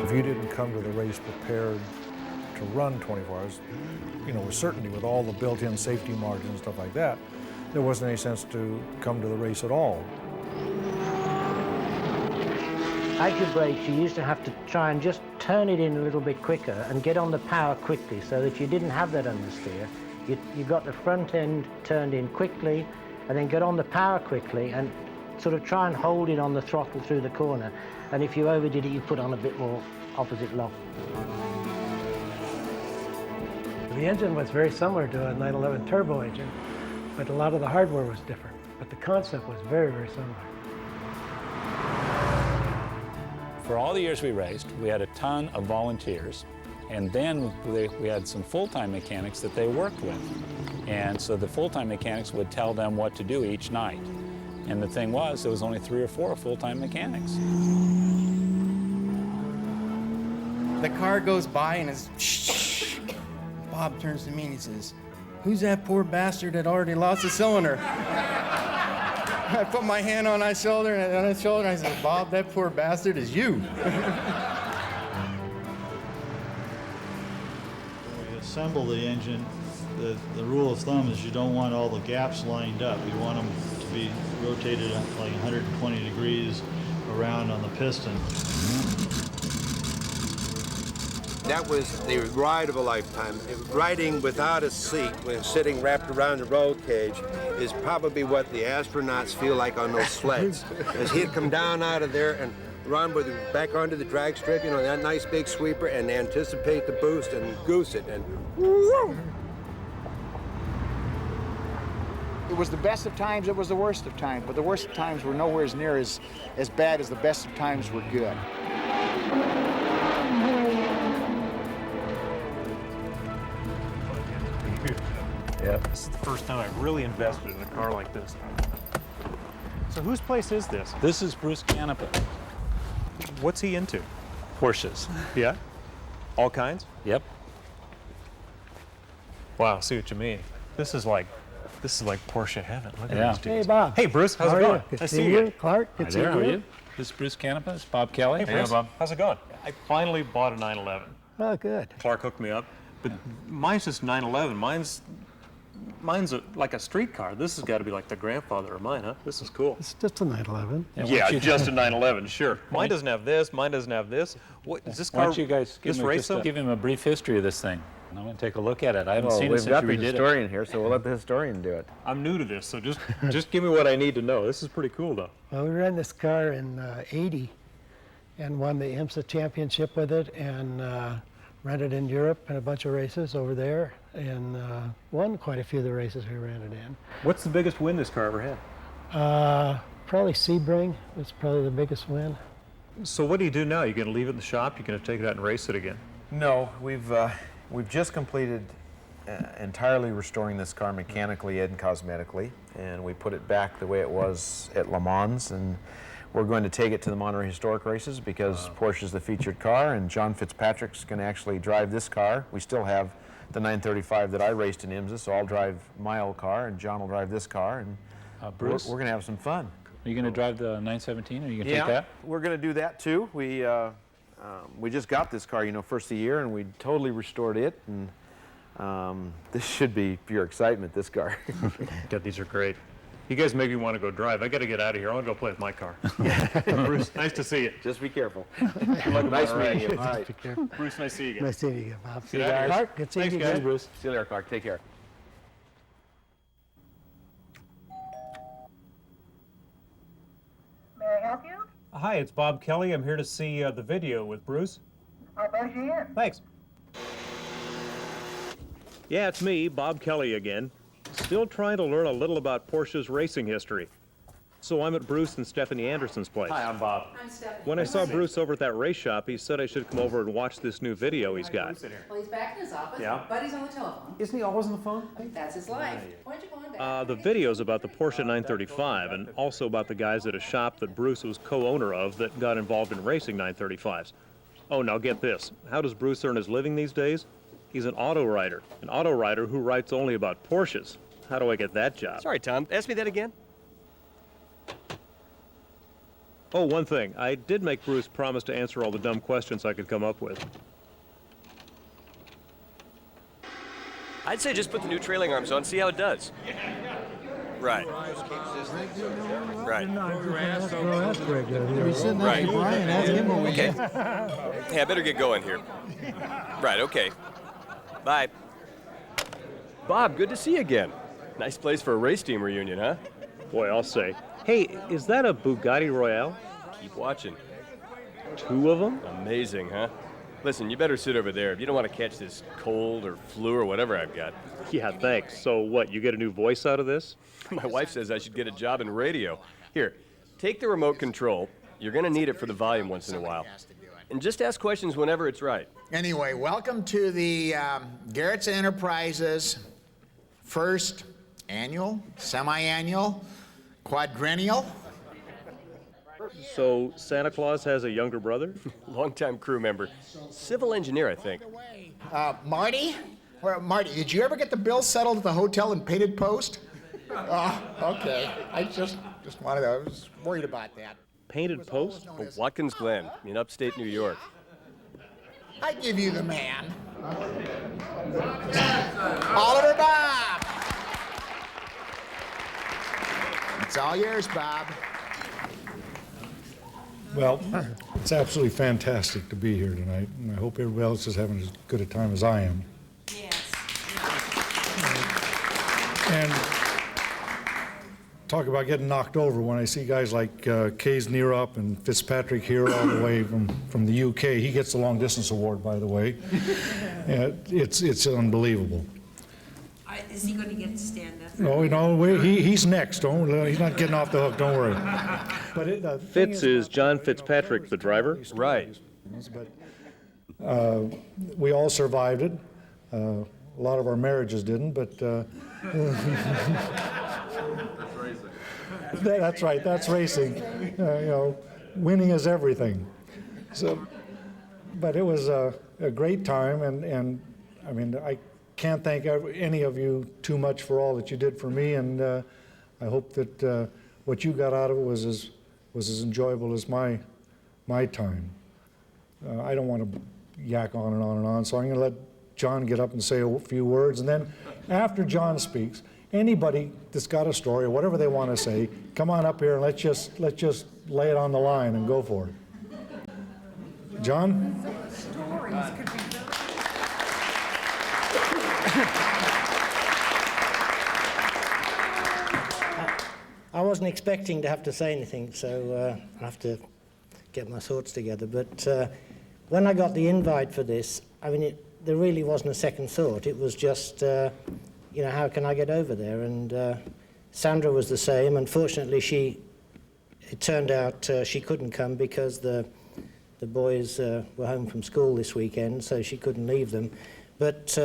If you didn't come to the race prepared to run 24 hours, you know, with certainty, with all the built-in safety margins and stuff like that, there wasn't any sense to come to the race at all. As you brakes, you used to have to try and just turn it in a little bit quicker and get on the power quickly so that you didn't have that understeer. You got the front end turned in quickly and then get on the power quickly and sort of try and hold it on the throttle through the corner. And if you overdid it, you put on a bit more opposite lock. The engine was very similar to a 911 turbo engine, but a lot of the hardware was different. But the concept was very, very similar. For all the years we raced, we had a ton of volunteers, and then we had some full-time mechanics that they worked with. And so the full-time mechanics would tell them what to do each night. And the thing was, there was only 3 or 4 full-time mechanics. The car goes by and it's shh. Bob turns to me and he says, "Who's that poor bastard that already lost a cylinder?" I put my hand on his shoulder and I said, "Bob, that poor bastard is you." When we assemble the engine, the rule of thumb is you don't want all the gaps lined up. You want them to be rotated like 120 degrees around on the piston. That was the ride of a lifetime. Riding without a seat when sitting wrapped around the roll cage is probably what the astronauts feel like on those sleds. As he'd come down out of there and run with back onto the drag strip, you know, that nice big sweeper, and anticipate the boost and goose it, and woo! It was the best of times, it was the worst of times, but the worst of times were nowhere near as bad as the best of times were good. Yep. This is the first time I've really invested in a car like this. So whose place is this? This is Bruce Canepa. What's he into? Porsches. Yeah? All kinds? Yep. Wow, I see what you mean. This is like Porsche heaven. Look at these dudes. Hey, Bob. Hey, Bruce, how's How it are going? you? Good Nice to to see see you. you. Clark, good to see How are you. you? This is Bruce Canepa. It's Bob Kelly. Hey, Bruce. Bob. How's it going? I finally bought a 911. Oh, good. Clark hooked me up, but mine's just 911. Mine's like a street car. This has got to be like the grandfather of mine, huh? This is cool. It's just a 911. Yeah, just a 911, sure. Mine doesn't have this. Mine doesn't have this. What is this car? Why don't you guys give him a brief history of this thing? I'm going to take a look at it. I haven't seen it since you redid it. We've got the historian here, so we'll let the historian do it. I'm new to this, so just give me what I need to know. This is pretty cool, though. Well, we ran this car in '80 and won the IMSA championship with it, and ran it in Europe and a bunch of races over there, and won quite a few of the races we ran it in. What's the biggest win this car ever had? Probably Sebring was probably the biggest win. So what do you do now? You going to leave it in the shop? You going to take it out and race it again? No, we've just completed entirely restoring this car mechanically and cosmetically, and we put it back the way it was at Le Mans, and we're going to take it to the Monterey Historic Races because Porsche is the featured car, and John Fitzpatrick's going to actually drive this car. We still have the 935 that I raced in IMSA, so I'll drive my old car, and John will drive this car, and Bruce, we're going to have some fun. Are you going to drive the 917? Are you going to take that? We're going to do that too. We just got this car, first of the year, and we totally restored it, and this should be pure excitement, this car. God, these are great. You guys make me want to go drive. I got to get out of here. I want to go play with my car. Bruce, nice to see you. Just be careful. Nice meeting you. All right. Be careful. Bruce, nice to see you again. Nice seeing you again, Bob. See you guys. Clark, good seeing you Thanks, guys. again. Bruce. See you later, Clark. Take care. Hi, it's Bob Kelly. I'm here to see the video with Bruce. I'll buzz you in. Thanks. Yeah, it's me, Bob Kelly again. Still trying to learn a little about Porsche's racing history. So I'm at Bruce and Stephanie Anderson's place. Hi, I'm Bob. I'm Stephanie. When I saw Bruce over at that race shop, he said I should come over and watch this new video he's got. Well, he's back in his office. Yeah. Buddy's on the telephone. Isn't he always on the phone? That's his life. Why don't you go on back? The video's about the Porsche 935 and also about the guys at a shop that Bruce was co-owner of that got involved in racing 935s. Oh, now get this. How does Bruce earn his living these days? He's an auto writer who writes only about Porsches. How do I get that job? Sorry, Tom. Ask me that again. Oh, one thing. I did make Bruce promise to answer all the dumb questions I could come up with. I'd say just put the new trailing arms on, see how it does. Right. Right. Right. Okay. Hey, I better get going here. Right, okay. Bye. Bob, good to see you again. Nice place for a race team reunion, huh? Boy, I'll say. Hey, is that a Bugatti Royale? Keep watching. 2 of them? Amazing, huh? Listen, you better sit over there if you don't want to catch this cold or flu or whatever I've got. Yeah, thanks. So what, you get a new voice out of this? My wife says I should get a job in radio. Here, take the remote control. You're going to need it for the volume once in a while. And just ask questions whenever it's right. Anyway, welcome to the Garretson Enterprises first annual, semi-annual, quadrennial. So Santa Claus has a younger brother? Longtime crew member. Civil engineer, I think. Marty? Marty, did you ever get the bill settled at the hotel in Painted Post? Okay. I just wanted to, I was worried about that. Painted Post? Oh, Watkins Glen in upstate New York. I give you the man. Oliver Bob! It's all yours, Bob. Well, it's absolutely fantastic to be here tonight, and I hope everybody else is having as good a time as I am. Yes. And talk about getting knocked over when I see guys like Kays Neerup and Fitzpatrick here all the way from the UK. He gets the long distance award, by the way. It's unbelievable. Is he going to get to stand up? No, he's next. He's not getting off the hook. Don't worry. But Fitz is John Fitzpatrick, the driver? Right. But we all survived it. A lot of our marriages didn't, but that's right. That's racing. Winning is everything. So, but it was a great time, and I mean, I can't thank any of you too much for all that you did for me, and I hope that what you got out of it was as enjoyable as my time. I don't want to yak on and on and on, so I'm going to let John get up and say a few words, and then after John speaks, anybody that's got a story or whatever they want to say, come on up here and let's just lay it on the line and go for it. John? Stories could be I wasn't expecting to have to say anything, so I have to get my thoughts together. But when I got the invite for this, I mean, there really wasn't a second thought. It was just, how can I get over there? And Sandra was the same. Unfortunately, it turned out she couldn't come because the boys were home from school this weekend, so she couldn't leave them. But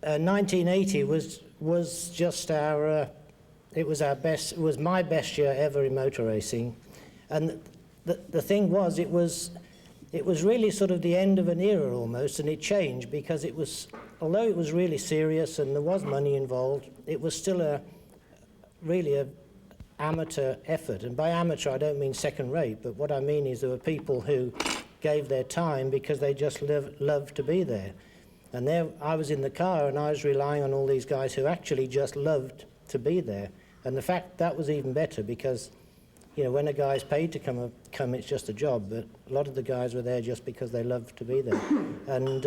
1980 was just it was my best year ever in motor racing, and the thing was, it was really sort of the end of an era almost, and it changed because although it was really serious and there was money involved, it was still really a amateur effort. And by amateur I don't mean second rate, but what I mean is there were people who gave their time because they just loved to be there. And there I was in the car and I was relying on all these guys who actually just loved to be there. And the fact that was even better because, when a guy's paid to come, it's just a job. But a lot of the guys were there just because they loved to be there. And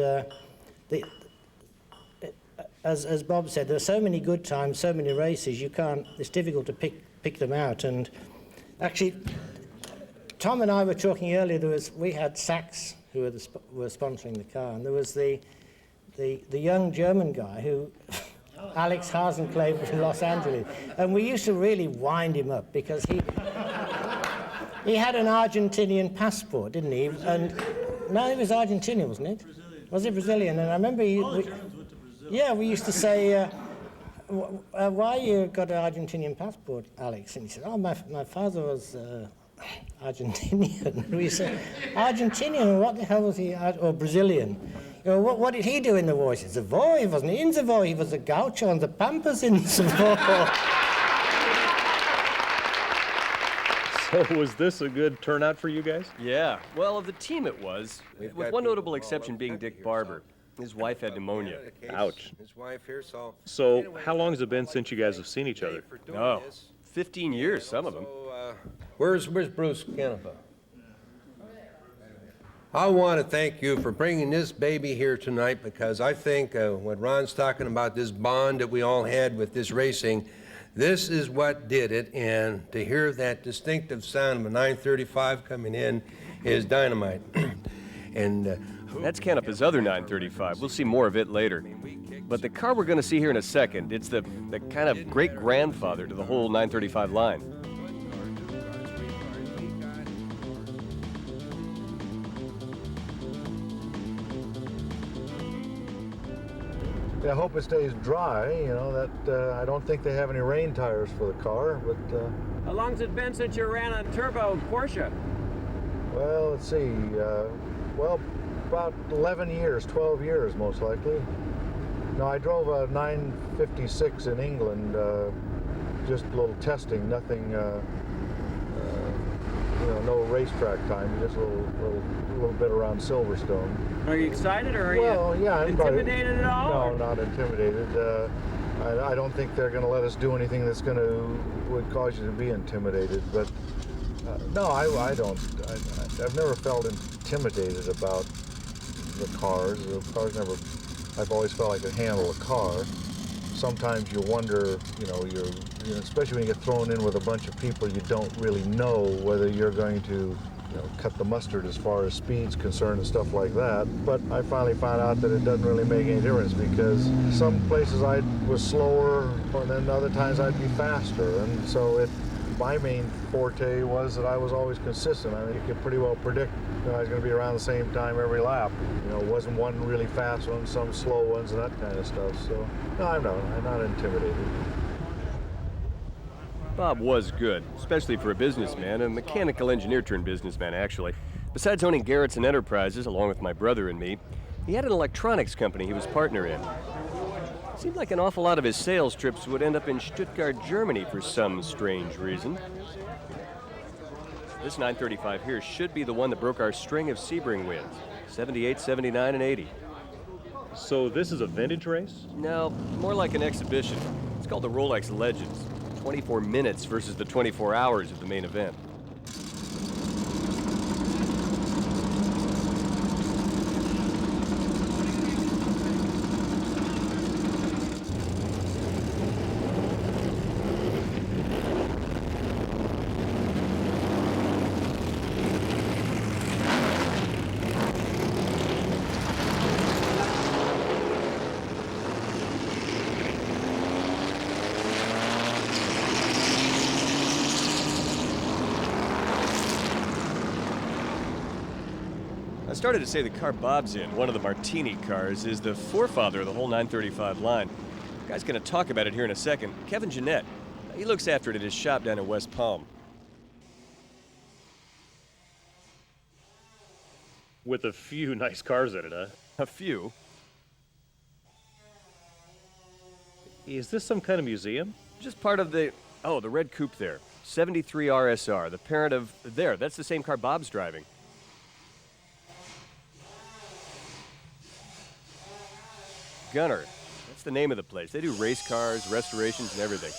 as Bob said, there are so many good times, so many races. It's difficult to pick them out. And actually, Tom and I were talking earlier. We had Sachs who were sponsoring the car, and there was the young German guy who, Alex Hasenclave from Los Angeles, and we used to really wind him up because he had an Argentinian passport, didn't he? And no, he was Argentinian, wasn't it? Brazilian. Was it Brazilian? And I remember we used to say, why you got an Argentinian passport, Alex? And he said, oh, my father was Argentinian. And we said, Argentinian? What the hell was he? Or Brazilian? You know, what did he do in the war? He said, the war, he wasn't in the war, he was a gaucho on the pampas in the war. So was this a good turnout for you guys? Yeah, well, of the team it was, with one notable exception being Dick Barber. His wife had pneumonia. Ouch. His wife here, so. So how long has it been since you guys have seen each other? Oh, 15 years, some of them. Where's Bruce Canepa? I want to thank you for bringing this baby here tonight, because I think what Ron's talking about, this bond that we all had with this racing, this is what did it, and to hear that distinctive sound of a 935 coming in is dynamite. And that's Canepa's other 935. We'll see more of it later. But the car we're going to see here in a second, it's the kind of great-grandfather to the whole 935 line. I hope it stays dry, you know, that I don't think they have any rain tires for the car, but... How long's it been since you ran a turbo Porsche? Well, let's see, well, about 11 years, 12 years most likely. No, I drove a 956 in England, just a little testing, nothing, you know, no racetrack time, just a little bit around Silverstone. Are you excited, or are you I'm intimidated at all? No, not intimidated. I don't think they're going to let us do anything that's would cause you to be intimidated. But no, I don't. I've never felt intimidated about the cars. The cars never. I've always felt I could handle a car. Sometimes you wonder, you know, especially when you get thrown in with a bunch of people you don't really know whether you're going to, cut the mustard as far as speed's concerned and stuff like that. But I finally found out that it doesn't really make any difference, because some places I was slower and then other times I'd be faster. And so my main forte was that I was always consistent. I mean, you could pretty well predict I was going to be around the same time every lap. It wasn't one really fast one, some slow ones and that kind of stuff. So no, I'm not intimidated. Bob was good, especially for a businessman, a mechanical engineer turned businessman, actually. Besides owning Garretson Enterprises, along with my brother and me, he had an electronics company he was partner in. It seemed like an awful lot of his sales trips would end up in Stuttgart, Germany for some strange reason. This 935 here should be the one that broke our string of Sebring wins, 78, 79, and 80. So this is a vintage race? No, more like an exhibition. It's called the Rolex Legends. 24 minutes versus the 24 hours of the main event. I started to say the car Bob's in, one of the Martini cars, is the forefather of the whole 935 line. The guy's going to talk about it here in a second. Kevin Jeanette. He looks after it at his shop down in West Palm. With a few nice cars in it, huh? A few. Is this some kind of museum? Just part of the red coupe there. 73 RSR, the parent of, that's the same car Bob's driving. Gunner. That's the name of the place. They do race cars, restorations, and everything.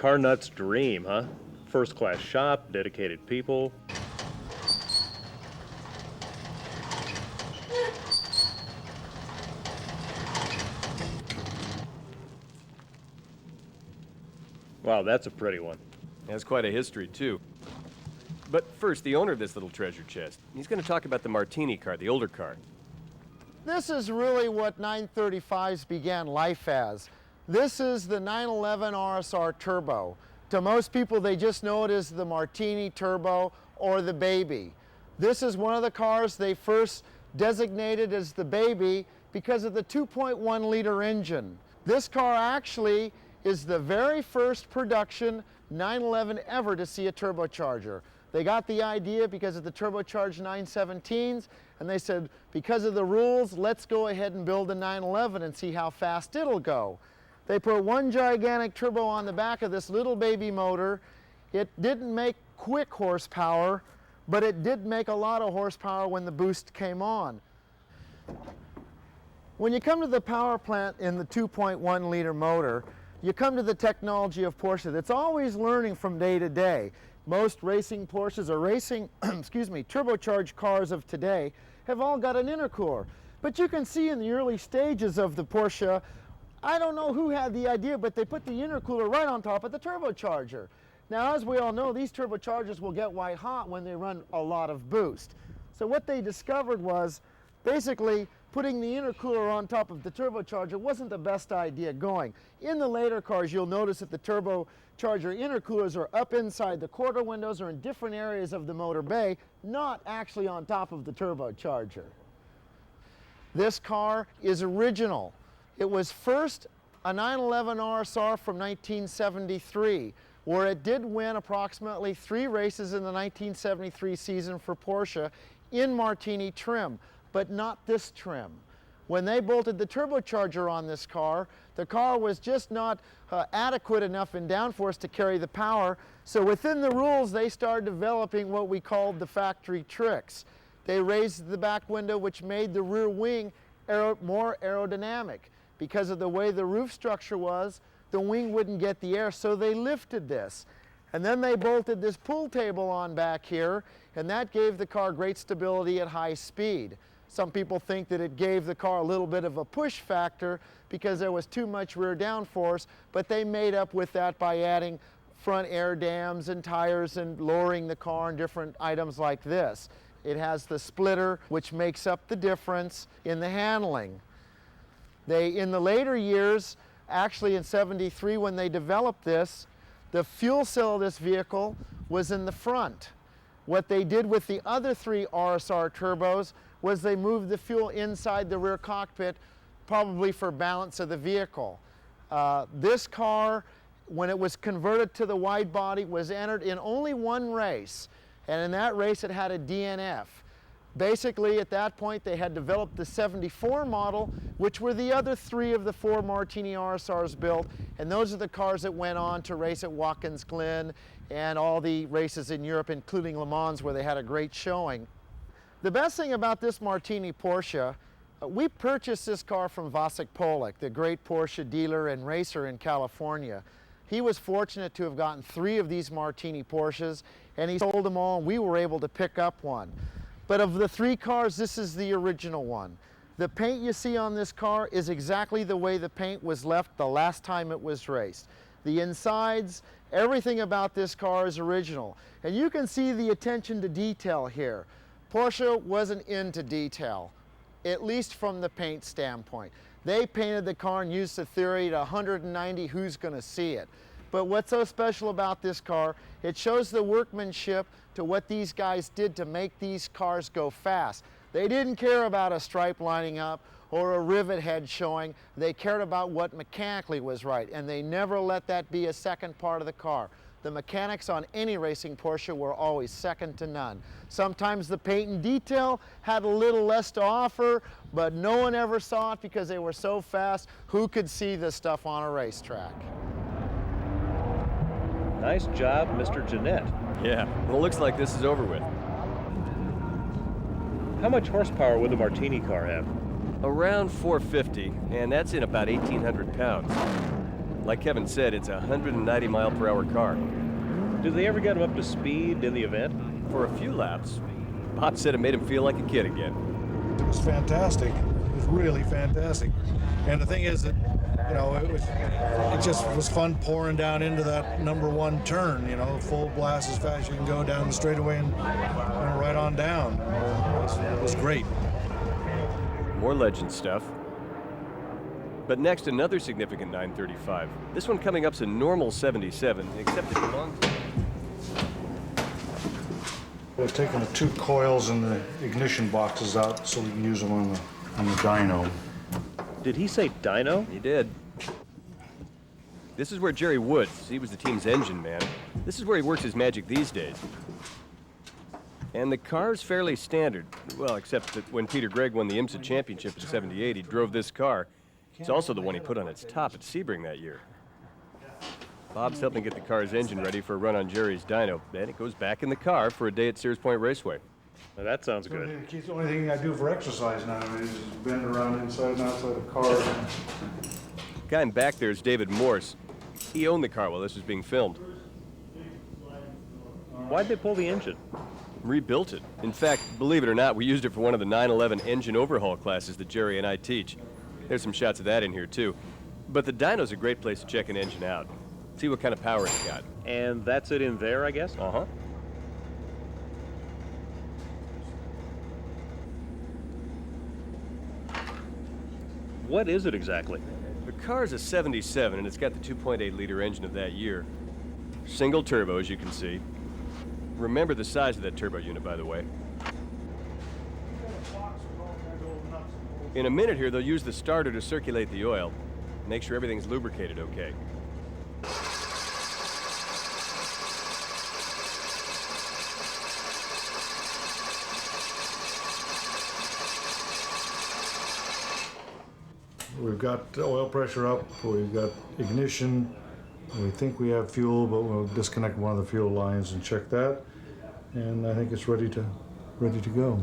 car nut's dream, huh? First-class shop, dedicated people. Wow, that's a pretty one. Has quite a history, too. But first, the owner of this little treasure chest, he's going to talk about the Martini car, the older car. This is really what 935s began life as. This is the 911 RSR Turbo. To most people, they just know it as the Martini Turbo or the Baby. This is one of the cars they first designated as the Baby because of the 2.1 liter engine. This car actually is the very first production 911 ever to see a turbocharger. They got the idea because of the turbocharged 917s, and they said, because of the rules, let's go ahead and build a 911 and see how fast it'll go. They put one gigantic turbo on the back of this little baby motor. It didn't make quick horsepower, but it did make a lot of horsepower when the boost came on. When you come to the power plant in the 2.1 liter motor, you come to the technology of Porsche that's always learning from day to day. Most racing Porsches or racing, turbocharged cars of today have all got an intercooler. But you can see in the early stages of the Porsche, I don't know who had the idea, but they put the intercooler right on top of the turbocharger. Now, as we all know, these turbochargers will get white hot when they run a lot of boost. So what they discovered was basically putting the intercooler on top of the turbocharger wasn't the best idea going. In the later cars, you'll notice that the turbocharger intercoolers are up inside the quarter windows or in different areas of the motor bay, not actually on top of the turbocharger. This car is original. It was first a 911 RSR from 1973, where it did win approximately 3 races in the 1973 season for Porsche in Martini trim, but not this trim. When they bolted the turbocharger on this car, the car was just not adequate enough in downforce to carry the power, so within the rules they started developing what we called the factory tricks. They raised the back window, which made the rear wing more aerodynamic. Because of the way the roof structure was, the wing wouldn't get the air, so they lifted this. And then they bolted this pull table on back here, and that gave the car great stability at high speed. Some people think that it gave the car a little bit of a push factor because there was too much rear downforce, but they made up with that by adding front air dams and tires and lowering the car and different items like this. It has the splitter, which makes up the difference in the handling. In the later years, actually in '73 when they developed this, the fuel cell of this vehicle was in the front. What they did with the other 3 RSR turbos was they moved the fuel inside the rear cockpit, probably for balance of the vehicle. This car, when it was converted to the wide body, was entered in only one race, and in that race it had a DNF. Basically, at that point, they had developed the '74 model, which were the other 3 of the 4 Martini RSRs built, and those are the cars that went on to race at Watkins Glen and all the races in Europe, including Le Mans, where they had a great showing. The best thing about this Martini Porsche, we purchased this car from Vasek Polak, the great Porsche dealer and racer in California. He was fortunate to have gotten 3 of these Martini Porsches, and he sold them all, and we were able to pick up one. But of the 3 cars, this is the original one. The paint you see on this car is exactly the way the paint was left the last time it was raced. The insides, everything about this car is original. And you can see the attention to detail here. Porsche wasn't into detail, at least from the paint standpoint. They painted the car and used the theory to 190, who's going to see it? But what's so special about this car, it shows the workmanship to what these guys did to make these cars go fast. They didn't care about a stripe lining up or a rivet head showing. They cared about what mechanically was right, and they never let that be a second part of the car. The mechanics on any racing Porsche were always second to none. Sometimes the paint and detail had a little less to offer, but no one ever saw it because they were so fast. Who could see this stuff on a racetrack? Nice job, Mr. Jeanette. Yeah, well, it looks like this is over with. How much horsepower would the Martini car have? Around 450, and that's in about 1,800 pounds. Like Kevin said, it's a 190-mile-per-hour car. Do they ever get him up to speed in the event? For a few laps, Bob said it made him feel like a kid again. It was fantastic. It was really fantastic. And the thing is that, you know, it just was fun pouring down into that number one turn, you know, full blast as fast as you can go down the straightaway and right on down. It was great. More legend stuff. But next, another significant 935. This one coming up's a normal 77, except it belongs. We're taking the two coils and the ignition boxes out so we can use them on the dyno. Did he say dyno? He did. This is where Jerry Woods, he was the team's engine man. This is where he works his magic these days. And the car's fairly standard. Well, except that when Peter Gregg won the IMSA championship in '78, he drove this car. It's also the one he put on its top at Sebring that year. Bob's helping get the car's engine ready for a run on Jerry's dyno. Then it goes back in the car for a day at Sears Point Raceway. Now that sounds good. It's the only thing I do for exercise now is bend around inside and outside the car. Guy in back there is David Morse. He owned the car while this was being filmed. Why'd they pull the engine? Rebuilt it. In fact, believe it or not, we used it for one of the 911 engine overhaul classes that Jerry and I teach. There's some shots of that in here too. But the dyno's a great place to check an engine out. See what kind of power it's got. And that's it in there, I guess? Uh-huh. What is it exactly? The car's a 77, and it's got the 2.8-liter engine of that year. Single turbo, as you can see. Remember the size of that turbo unit, by the way. In a minute here, they'll use the starter to circulate the oil. Make sure everything's lubricated okay. We've got the oil pressure up, we've got ignition, we think we have fuel, but we'll disconnect one of the fuel lines and check that. And I think it's ready to go.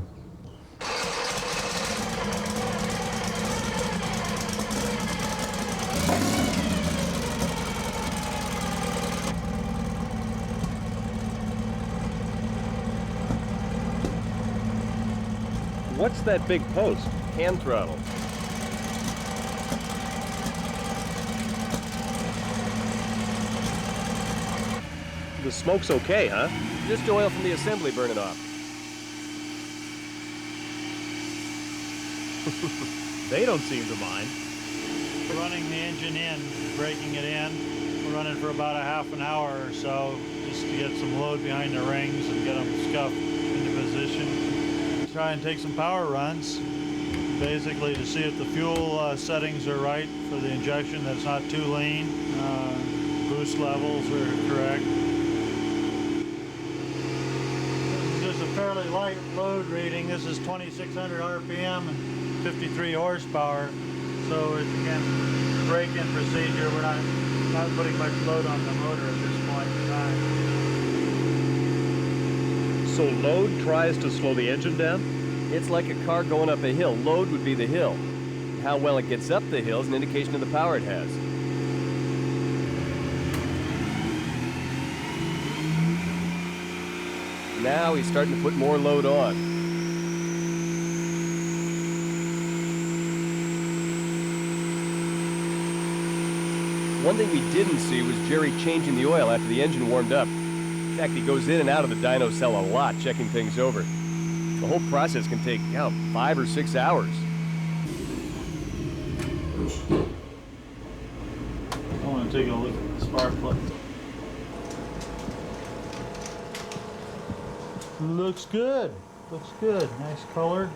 What's that big post? Hand throttle. The smoke's okay, huh? Just oil from the assembly burning off. They don't seem to mind. Running the engine in, breaking it in. We're running for about a half an hour or so just to get some load behind the rings and get them scuffed into position. Try and take some power runs, basically to see if the fuel settings are right for the injection, that it's not too lean, boost levels are correct. This is a fairly light load reading. This is 2,600 RPM and 53 horsepower. So it's, again, break-in procedure. We're not putting much load on the motor at this point in time. So load tries to slow the engine down? It's like a car going up a hill. Load would be the hill. How well it gets up the hill is an indication of the power it has. Now he's starting to put more load on. One thing we didn't see was Jerry changing the oil after the engine warmed up. In fact, he goes in and out of the dyno cell a lot, checking things over. The whole process can take, 5 or 6 hours. I want to take a look at the spark plug. Looks good. Looks good. Nice color.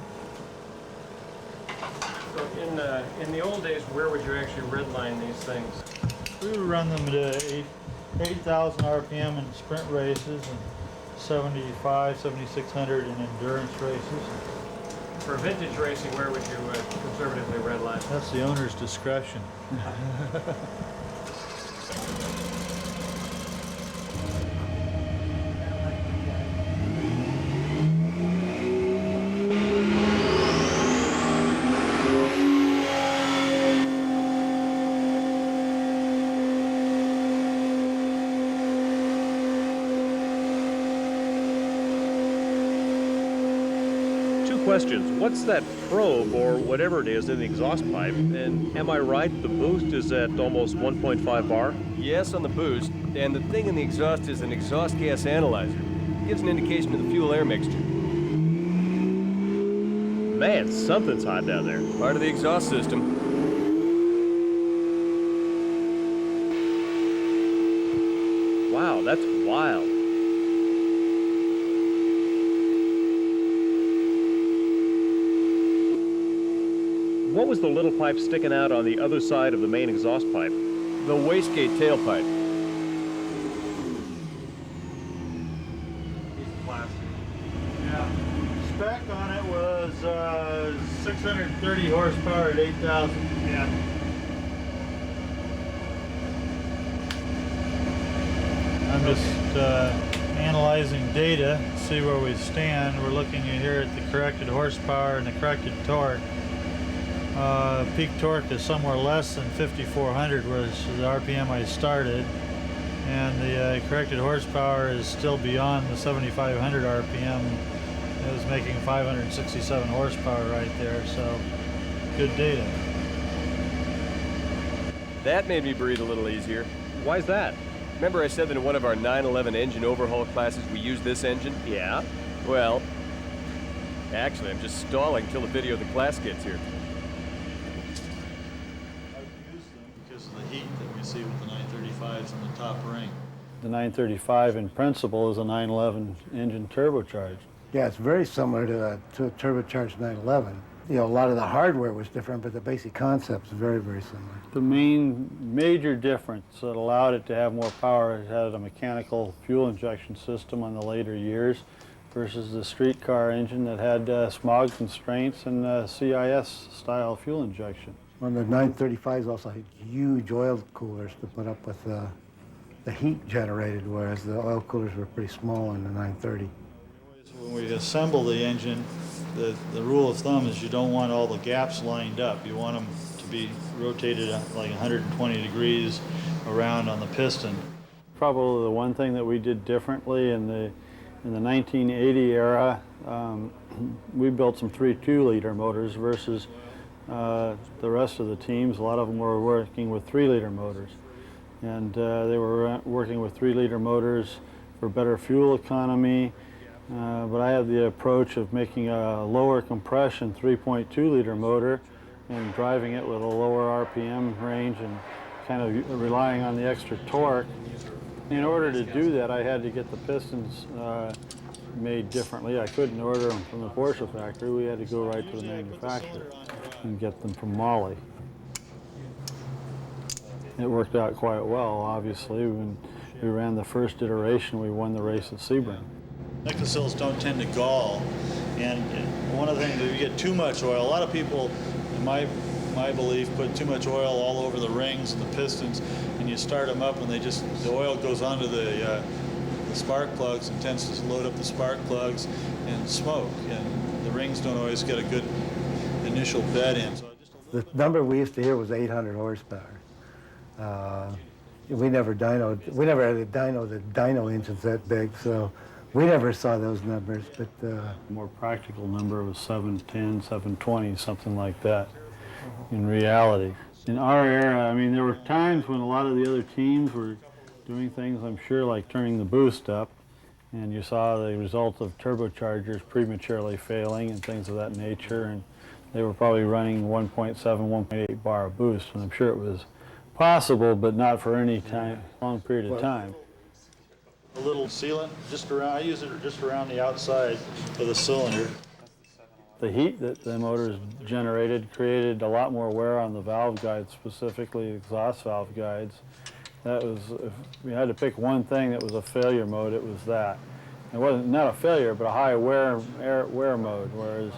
So in the old days, where would you actually redline these things? We would run them at 8,000 RPM in sprint races and 75, 7,600 in endurance races. For vintage racing, where would you conservatively redline? That's the owner's discretion. questions. What's that probe or whatever it is in the exhaust pipe? And am I right, the boost is at almost 1.5 bar? Yes, on the boost. And the thing in the exhaust is an exhaust gas analyzer. It gives an indication of the fuel-air mixture. Man, something's hot down there. Part of the exhaust system. Wow, that's wild. What was the little pipe sticking out on the other side of the main exhaust pipe? The wastegate tailpipe. Yeah. Spec on it was 630 horsepower at 8,000. Yeah. I'm just analyzing data, see where we stand. We're looking here at the corrected horsepower and the corrected torque. Peak torque is somewhere less than 5,400, which is the RPM I started, and the corrected horsepower is still beyond the 7,500 RPM. It was making 567 horsepower right there, so good data. That made me breathe a little easier. Why is that? Remember I said that in one of our 911 engine overhaul classes we use this engine? Yeah. Well, actually I'm just stalling until the video of the class gets here. Because of the heat that we see with the 935s in the top ring. The 935 in principle is a 911 engine turbocharged. Yeah, it's very similar to a turbocharged 911. You know, a lot of the hardware was different, but the basic concept is very, very similar. The major difference that allowed it to have more power, it had a mechanical fuel injection system on the later years versus the streetcar engine that had smog constraints and CIS style fuel injection. Well, the 935s also had huge oil coolers to put up with the heat generated, whereas the oil coolers were pretty small in the 930. When we assemble the engine, the rule of thumb is you don't want all the gaps lined up. You want them to be rotated like 120 degrees around on the piston. Probably the one thing that we did differently in the 1980 era, we built some 3.2-liter motors versus the rest of the teams. A lot of them were working with 3-liter motors. And they were working with 3-liter motors for better fuel economy. But I had the approach of making a lower compression 3.2-liter motor and driving it with a lower RPM range and kind of relying on the extra torque. In order to do that, I had to get the pistons made differently. I couldn't order them from the Porsche factory. We had to go right to the manufacturer and get them from Mali. It worked out quite well, obviously. When we ran the first iteration, we won the race at Sebring. Nickel don't tend to gall, and one of the things, if you get too much oil, a lot of people, in my belief, put too much oil all over the rings and the pistons, and you start them up and the oil goes onto the spark plugs and tends to load up the spark plugs and smoke, and the rings don't always get a good initial bed in. So the number we used to hear was 800 horsepower. We never had a dyno engines that big, so we never saw those numbers, but a more practical number was 710, 720, something like that in reality. In our era, I mean, there were times when a lot of the other teams were doing things, I'm sure, like turning the boost up, and you saw the result of turbochargers prematurely failing and things of that nature, and they were probably running 1.7, 1.8 bar boost, and I'm sure it was possible, but not for any long period of time. A little sealant just around, I use it just around the outside of the cylinder. The heat that the motors generated created a lot more wear on the valve guides, specifically exhaust valve guides. That was, if we had to pick one thing that was a failure mode, it was that. It wasn't not a failure, but a high wear mode, whereas,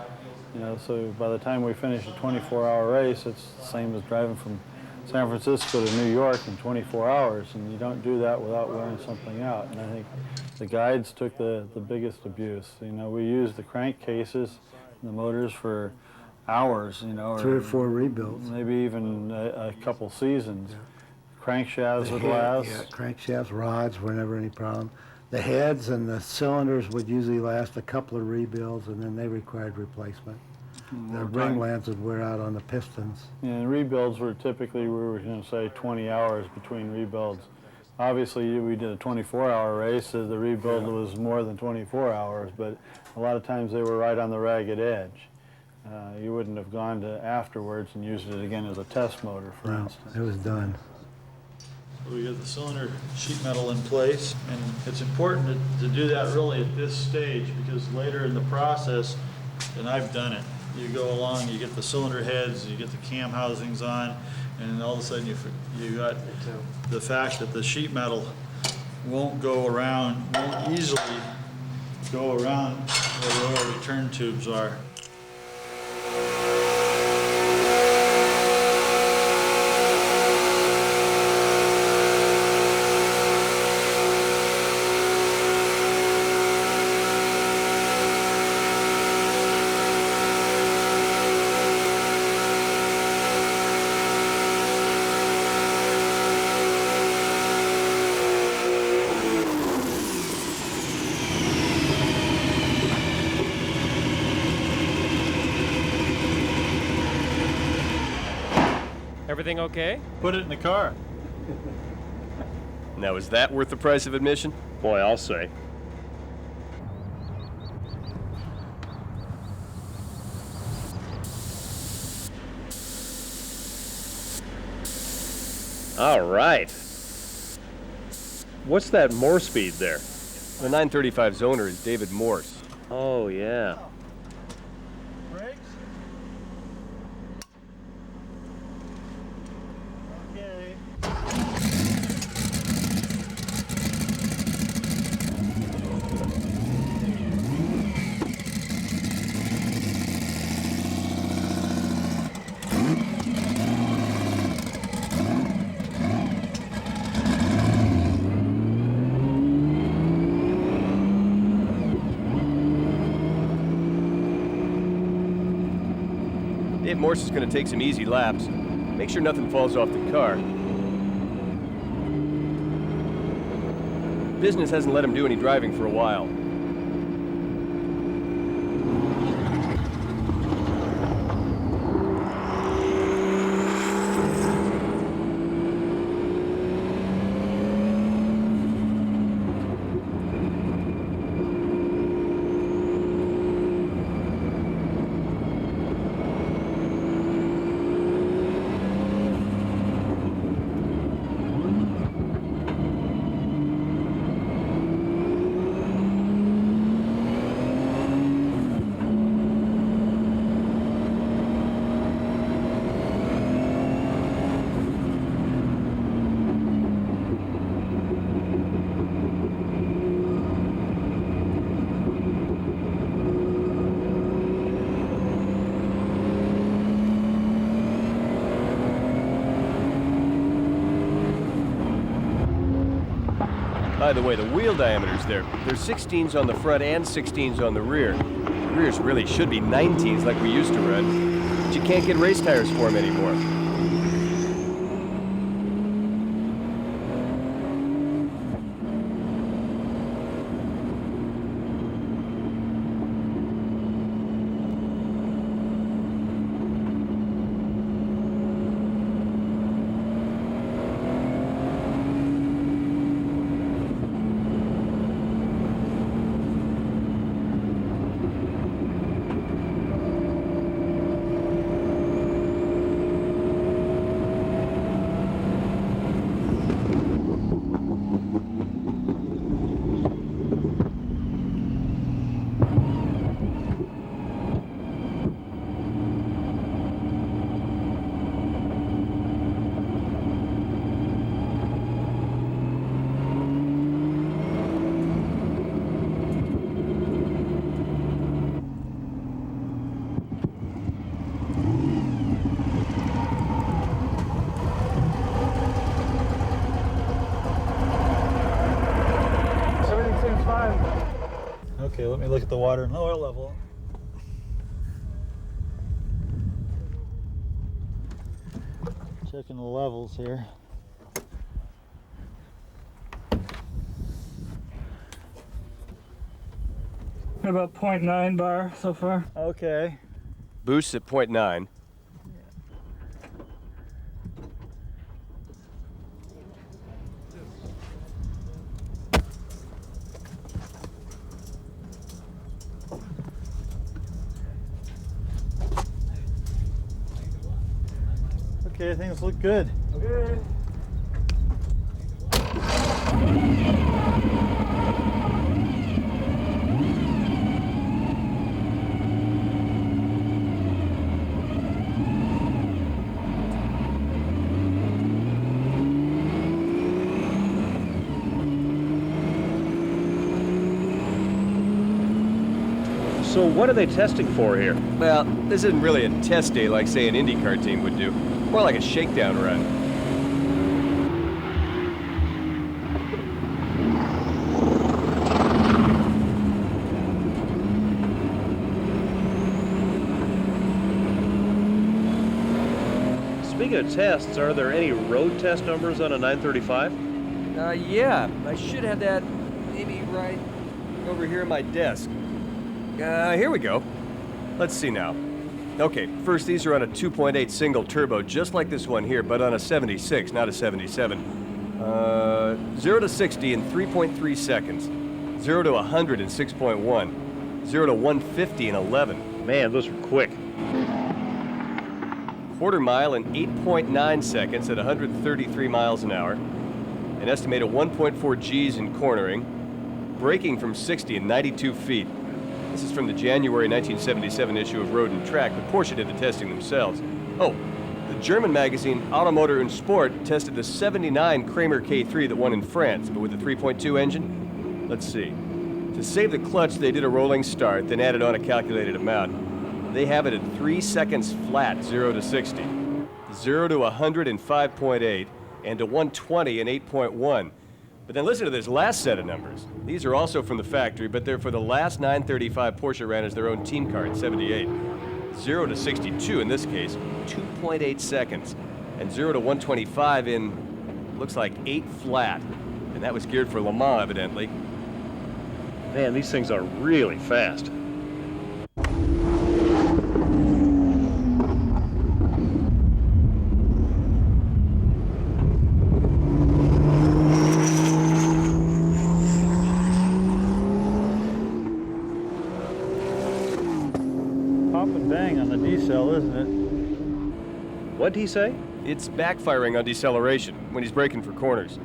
you know, so by the time we finish a 24-hour race, it's the same as driving from San Francisco to New York in 24 hours, and you don't do that without wearing something out. And I think the guides took the biggest abuse. You know, we used the crankcases, the motors for hours, you know. 3 or 4 rebuilds. Maybe even a couple seasons. Yeah. Crankshafts would last. Yeah, crankshafts, rods were never any problem. The heads and the cylinders would usually last a couple of rebuilds, and then they required replacement. The ring lands would wear out on the pistons. And rebuilds were typically, we were going to say 20 hours between rebuilds. Obviously, we did a 24-hour race, so the rebuild was more than 24 hours, but a lot of times they were right on the ragged edge. You wouldn't have gone to afterwards and used it again as a test motor, for instance. It was done. We got the cylinder sheet metal in place, and it's important to do that really at this stage, because later in the process, and I've done it, you go along, you get the cylinder heads, you get the cam housings on, and all of a sudden you got the fact that the sheet metal won't easily go around where the oil return tubes are. Everything okay? Put it in the car. Now, is that worth the price of admission? Boy, I'll say. All right. What's that Morse speed there? The 935's owner is David Morse. Oh, yeah. Dave Morse is going to take some easy laps. Make sure nothing falls off the car. Business hasn't let him do any driving for a while. By the way, the wheel diameters there's 16s on the front and 16s on the rear. The rears really should be 19s like we used to run, but you can't get race tires for them anymore. Okay, let me look at the water and oil level. Checking the levels here. About 0.9 bar so far. Okay. Boost at 0.9. Okay, things look good. Okay. So what are they testing for here? Well, this isn't really a test day like, say, an IndyCar team would do. More like a shakedown run. Speaking of tests, are there any road test numbers on a 935? Yeah, I should have that maybe right over here at my desk. Here we go. Let's see now. Okay, first these are on a 2.8 single turbo, just like this one here, but on a 76, not a 77. 0 to 60 in 3.3 seconds. 0 to 100 in 6.1. 0 to 150 in 11. Man, those are quick. Quarter mile in 8.9 seconds at 133 miles an hour. An estimated 1.4 Gs in cornering. Braking from 60 in 92 feet. This is from the January 1977 issue of Road and Track, but Porsche did the testing themselves. Oh, the German magazine Automotor und Sport tested the 79 Kramer K3 that won in France, but with the 3.2 engine. Let's see. To save the clutch, they did a rolling start, then added on a calculated amount. They have it at 3 seconds flat, 0 to 60. 0 to 100 in 5.8, and to 120 in 8.1. But then listen to this last set of numbers. These are also from the factory, but they're for the last 935 Porsche ran as their own team car in 78. 0 to 62 in this case, 2.8 seconds. And 0 to 125 in, looks like 8 flat. And that was geared for Le Mans, evidently. Man, these things are really fast. Bang on the decel, isn't it? What'd he say? It's backfiring on deceleration when he's braking for corners.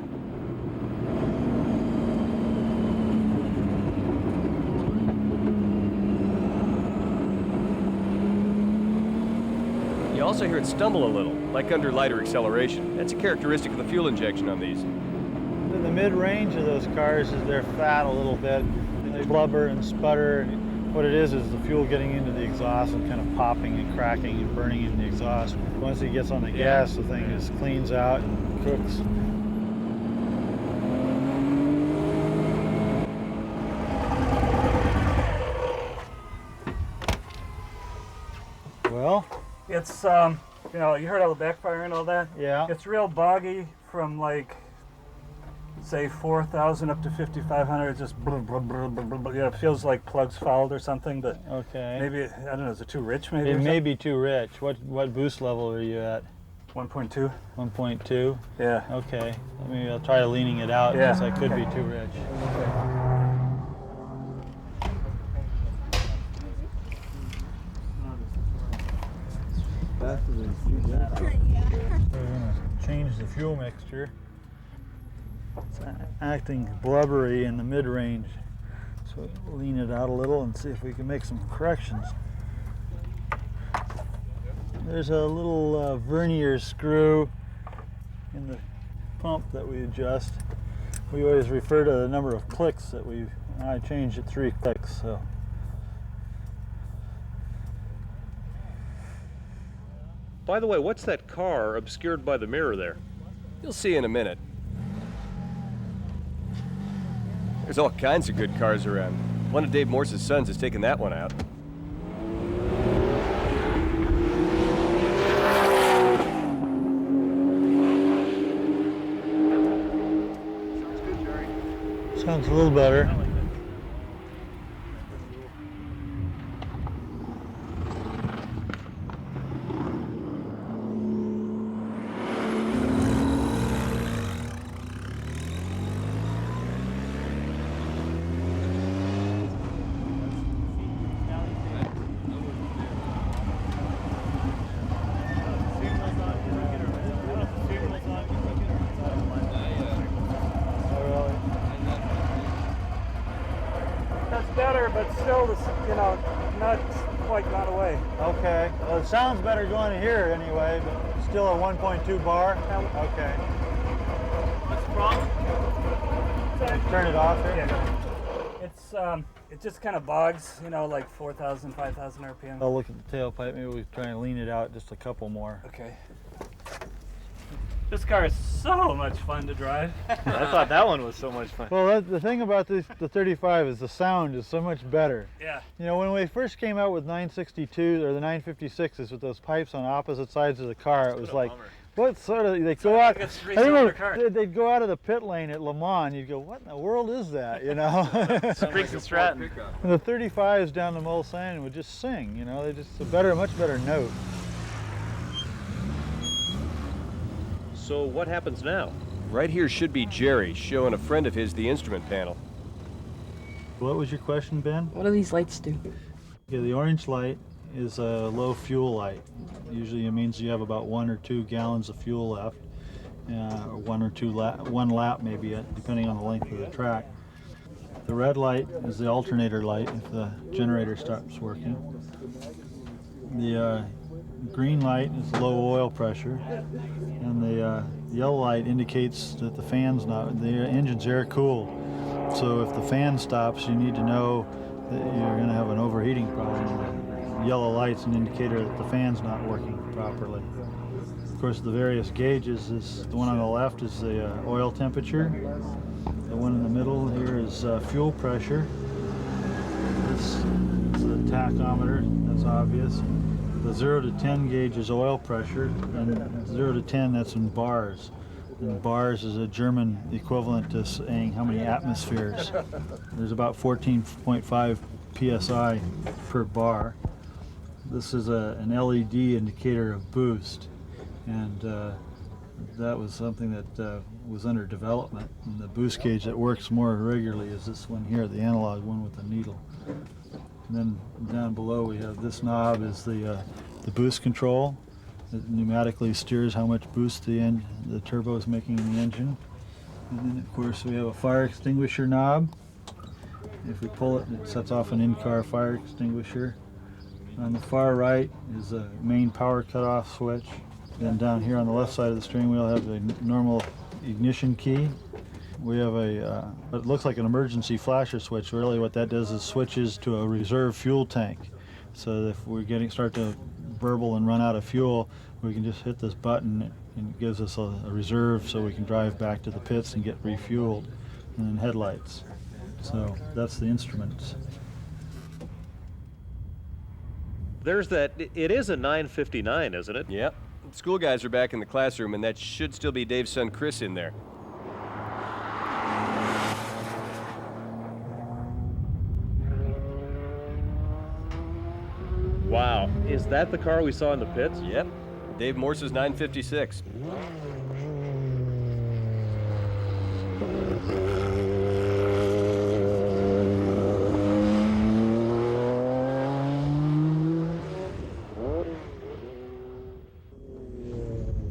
You also hear it stumble a little, like under lighter acceleration. That's a characteristic of the fuel injection on these. In the mid-range of those cars is they're fat a little bit. They blubber and sputter. What it is the fuel getting into the exhaust and kind of popping and cracking and burning in the exhaust. Once it gets on the gas, the thing just cleans out and cooks. Well? It's, you know, you heard all the backfire and all that? Yeah. It's real boggy from like, say 4,000 up to 5,500. It's just blah, blah, blah, blah, blah, blah. You know, it feels like plugs fouled or something, but okay. Maybe, I don't know, is it too rich maybe? It may be too rich. What boost level are you at? 1.2. 1.2? Yeah. Okay. Maybe I'll try leaning it out because I could be too rich. Faster than that. We're going to change the fuel mixture. It's acting blubbery in the mid-range, so lean it out a little and see if we can make some corrections. There's a little vernier screw in the pump that we adjust. We always refer to the number of clicks that I changed it 3 clicks. So. By the way, what's that car obscured by the mirror there? You'll see in a minute. There's all kinds of good cars around. One of Dave Morse's sons has taken that one out. Sounds a little better. not quite gone away. Okay. Well, it sounds better going here anyway, but still a 1.2 bar? Okay. What's the problem? Turn it off here? Yeah. It just kind of bogs, you know, like 4,000, 5,000 RPM. I'll look at the tailpipe. Maybe we try and lean it out just a couple more. Okay. This car is so much fun to drive. I thought that one was so much fun. Well, the thing about the 35 is the sound is so much better. Yeah. You know, when we first came out with 962s or the 956s with those pipes on opposite sides of the car, it was like, what sort of, they go out, I remember they'd go out of the pit lane at Le Mans, you'd go, what in the world is that, you know? Springs and Stratton. And the 35s down the Mulsanne would just sing, you know, they just a much better note. So what happens now? Right here should be Jerry showing a friend of his the instrument panel. What was your question, Ben? What do these lights do? Yeah, the orange light is a low fuel light. Usually it means you have about 1 or 2 gallons of fuel left, or one lap maybe, depending on the length of the track. The red light is the alternator light if the generator stops working. The green light is low oil pressure, and the yellow light indicates that the engine's air cooled. So if the fan stops, you need to know that you're going to have an overheating problem. The yellow light's an indicator that the fan's not working properly. Of course, the various gauges is the one on the left is the oil temperature. The one in the middle here is fuel pressure. This is the tachometer, that's obvious. The 0 to 10 gauge is oil pressure, and 0 to 10, that's in bars. And bars is a German equivalent to saying how many atmospheres. There's about 14.5 psi per bar. This is an LED indicator of boost, and that was something that was under development. And the boost gauge that works more regularly is this one here, the analog one with the needle. And then down below we have this knob is the boost control. It pneumatically steers how much boost the turbo is making in the engine. And then of course we have a fire extinguisher knob. If we pull it, it sets off an in-car fire extinguisher. On the far right is a main power cutoff switch. Then down here on the left side of the steering wheel have a normal ignition key. We have what looks like an emergency flasher switch. Really what that does is switches to a reserve fuel tank. So if we're start to burble and run out of fuel, we can just hit this button and it gives us a reserve so we can drive back to the pits and get refueled. And then headlights. So that's the instruments. There's that, it is a 959, isn't it? Yep. School guys are back in the classroom, and that should still be Dave's son Chris in there. Wow, is that the car we saw in the pits? Yep. Dave Morse's 956.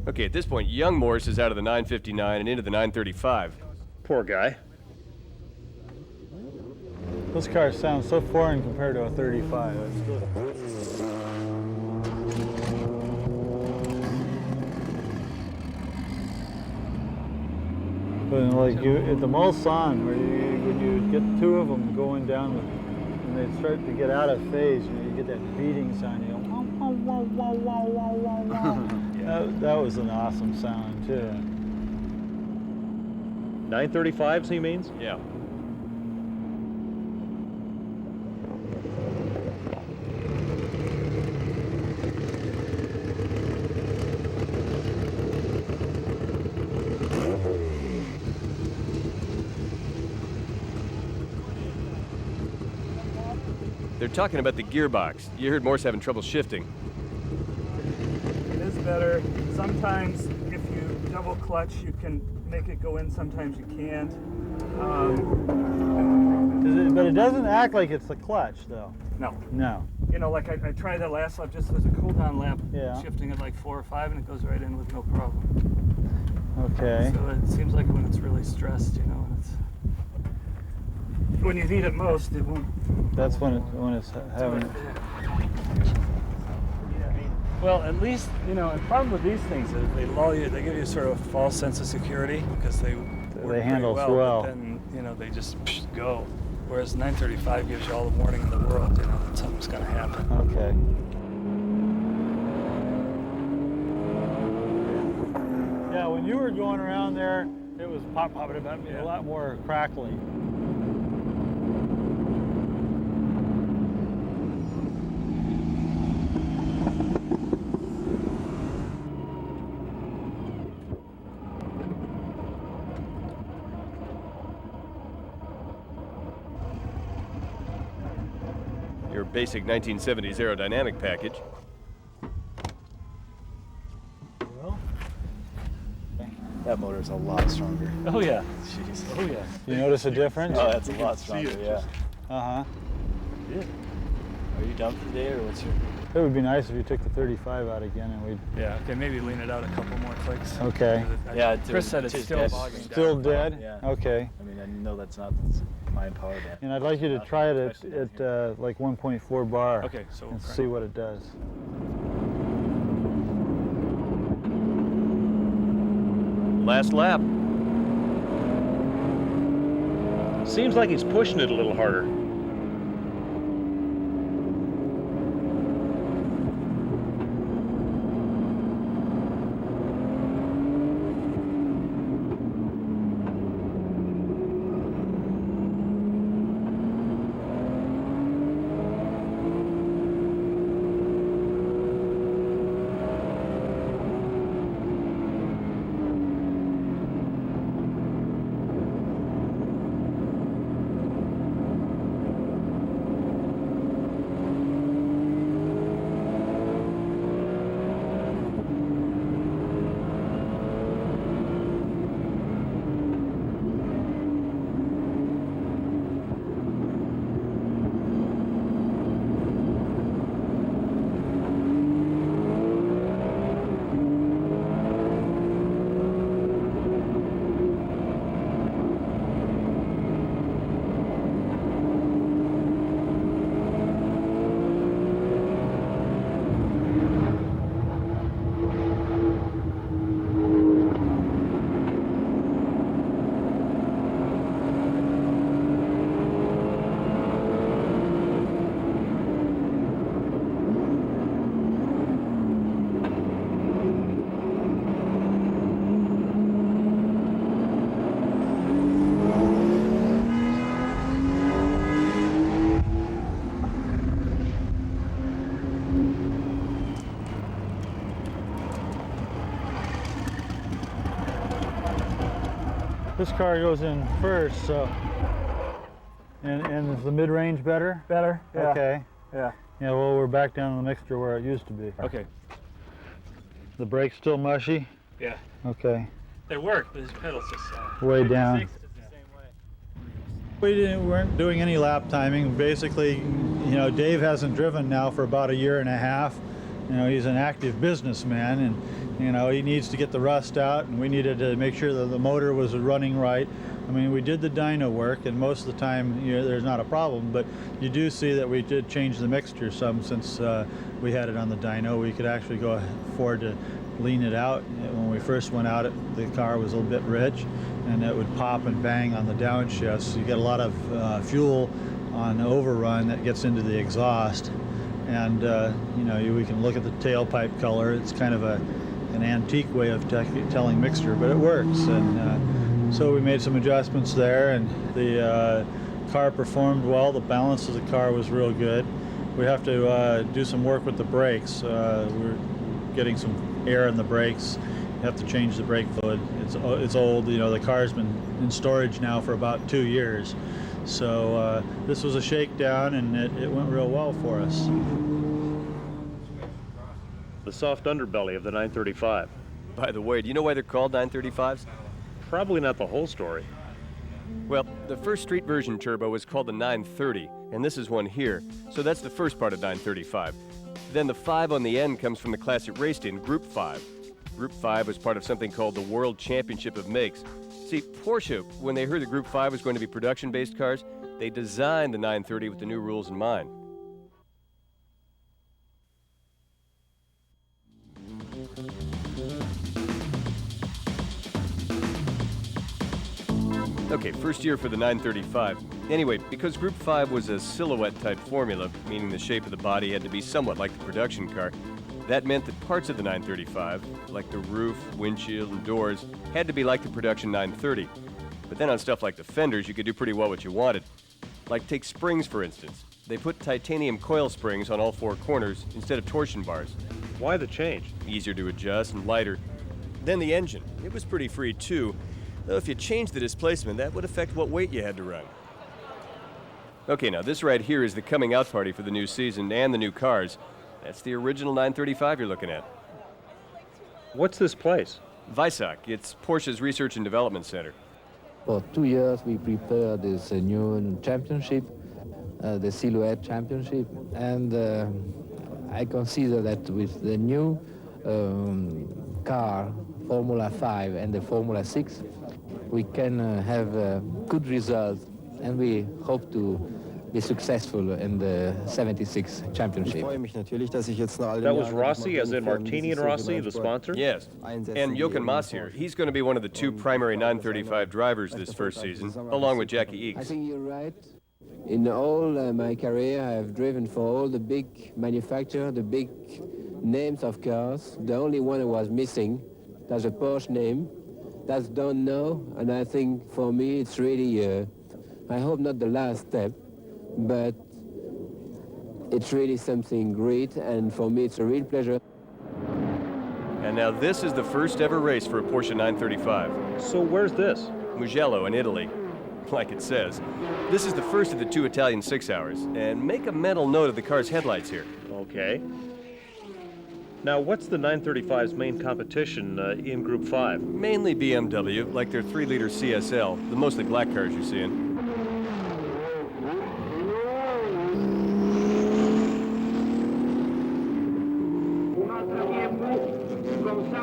Okay, at this point, young Morse is out of the 959 and into the 935. Poor guy. This car sounds so foreign compared to a 35. It's good. But like at the Mulsanne, when you get 2 of them going down, and they start to get out of phase, you get that beating sound. You go, wow, wow, wow, wow, wow, wow, wow. That was an awesome sound too. 935s, he means? Yeah. They're talking about the gearbox. You heard Morse having trouble shifting. It is better. Sometimes if you double clutch, you can make it go in. Sometimes you can't. But it doesn't act like it's the clutch, though. No. No. You know, like I tried that last lap just as a cool down lap, Yeah. shifting at like 4 or 5, and it goes right in with no problem. Okay. So it seems like when it's really stressed, you know, when you need it most, it won't. That's when it's having. Well, at least, you know, the problem with these things is they lull you, they give you sort of a false sense of security because they work handle pretty well. But then, you know, they just go. Whereas 935 gives you all the warning in the world, you know, that something's going to happen. Okay. Yeah, when you were going around there, it was popping about a lot more crackly. Your basic 1970s aerodynamic package. That motor's a lot stronger. Oh yeah. Jeez. Oh yeah. You notice a difference? Oh, that's a lot stronger, yeah. Uh-huh. Yeah. Are you done for the day, or what's your... It would be nice if you took the 35 out again and we'd... Yeah, okay, maybe lean it out a couple more clicks. Okay. Yeah, Chris said it's still bogging down. Still dead? Yeah. Okay. I mean, I know that's not my power band. And I'd like you to try it at like 1.4 bar. Okay, so we'll and crank see what it does. Last lap. Seems like he's pushing it a little harder. This car goes in first, so. And is the mid-range better? Better, yeah. Okay. Yeah. Yeah, well, we're back down in the mixture where it used to be. Okay. The brake's still mushy? Yeah. Okay. They work, but his pedals just... Way down. We weren't doing any lap timing. Basically, you know, Dave hasn't driven now for about 1.5 years. You know, he's an active businessman, and you know, he needs to get the rust out, and we needed to make sure that the motor was running right. I mean, we did the dyno work, and most of the time, you know, there's not a problem, but you do see that we did change the mixture some since we had it on the dyno. We could actually go afford to lean it out. When we first went out, the car was a little bit rich, and it would pop and bang on the downshifts. You get a lot of fuel on overrun that gets into the exhaust, and you know, we can look at the tailpipe color. It's kind of an antique way of telling mixture, but it works. And so we made some adjustments there, and the car performed well. The balance of the car was real good. We have to do some work with the brakes. We're getting some air in the brakes. You have to change the brake fluid. It's old. You know, the car's been in storage now for about 2 years. So this was a shakedown, and it went real well for us. The soft underbelly of the 935. By the way, do you know why they're called 935s? Probably not the whole story. Well, the first street version turbo was called the 930, and this is one here. So that's the first part of 935. Then the 5 on the end comes from the classic raced in Group 5. Group 5 was part of something called the World Championship of Makes. See, Porsche, when they heard that Group 5 was going to be production-based cars, They designed the 930 with the new rules in mind. Okay, first year for the 935. Anyway, because Group 5 was a silhouette-type formula, meaning the shape of the body had to be somewhat like the production car, that meant that parts of the 935, like the roof, windshield, and doors, had to be like the production 930. But then on stuff like the fenders, you could do pretty well what you wanted. Like take springs, for instance. They put titanium coil springs on all four corners instead of torsion bars. Why the change? Easier to adjust and lighter. Then the engine. It was pretty free, too. Though if you changed the displacement, that would affect what weight you had to run. Okay, now this right here is the coming out party for the new season and the new cars. That's the original 935 you're looking at. What's this place? Weissach. It's Porsche's Research and Development Center. For 2 years, we prepared this new championship, the Silhouette Championship, and I consider that with the new car, Formula 5 and the Formula 6, we can have good results, and we hope to be successful in the 76 championship. That was Rossi, as in Martini and Rossi, the sponsor? Yes, and Jochen Maas here. He's going to be one of the two primary 935 drivers this first season, along with Jackie Eakes. I think you're right. In all my career, I have driven for all the big manufacturers, the big names of cars. The only one I was missing, that's a Porsche name. That's done now, and I think for me it's really, I hope not the last step, but it's really something great, and for me it's a real pleasure. And now this is the first ever race for a Porsche 935. So where's this? Mugello in Italy. Like it says. This is the first of the 2 Italian 6 hours, and make a mental note of the car's headlights here. Okay. Now, what's the 935's main competition in Group 5? Mainly BMW, like their 3-liter CSL, the mostly black cars you're seeing.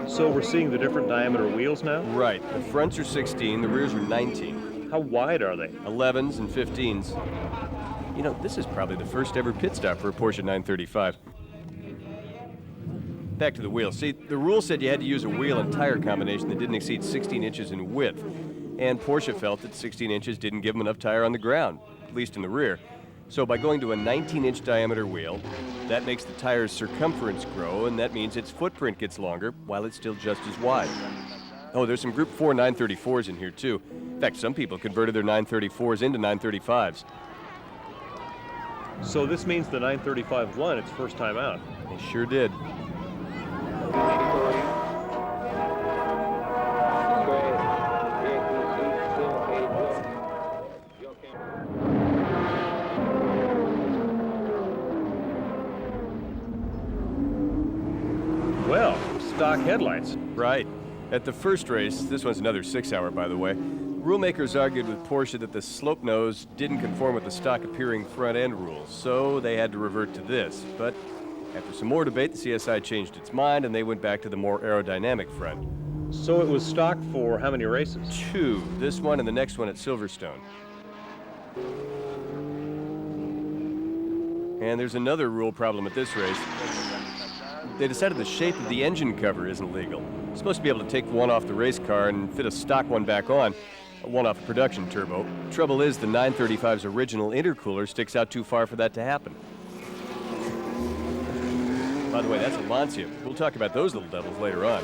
So we're seeing the different diameter wheels now? Right. The fronts are 16, the rears are 19. How wide are they? 11s and 15s. You know, this is probably the first ever pit stop for a Porsche 935. Back to the wheel. See, the rule said you had to use a wheel and tire combination that didn't exceed 16 inches in width. And Porsche felt that 16 inches didn't give them enough tire on the ground, at least in the rear. So by going to a 19-inch diameter wheel, that makes the tire's circumference grow, and that means its footprint gets longer, while it's still just as wide. Oh, there's some Group 4 934s in here, too. In fact, some people converted their 934s into 935s. So this means the 935 won its first time out. They sure did. Well, stock headlights. Right. At the first race, this one's another 6-hour, by the way, rulemakers argued with Porsche that the slope nose didn't conform with the stock appearing front end rules, so they had to revert to this. But after some more debate, the CSI changed its mind and they went back to the more aerodynamic front. So it was stock for how many races? 2. This one and the next one at Silverstone. And there's another rule problem at this race. They decided the shape of the engine cover isn't legal. You're supposed to be able to take one off the race car and fit a stock one back on, one off a production turbo. Trouble is, the 935's original intercooler sticks out too far for that to happen. By the way, that's a Lancia. We'll talk about those little devils later on.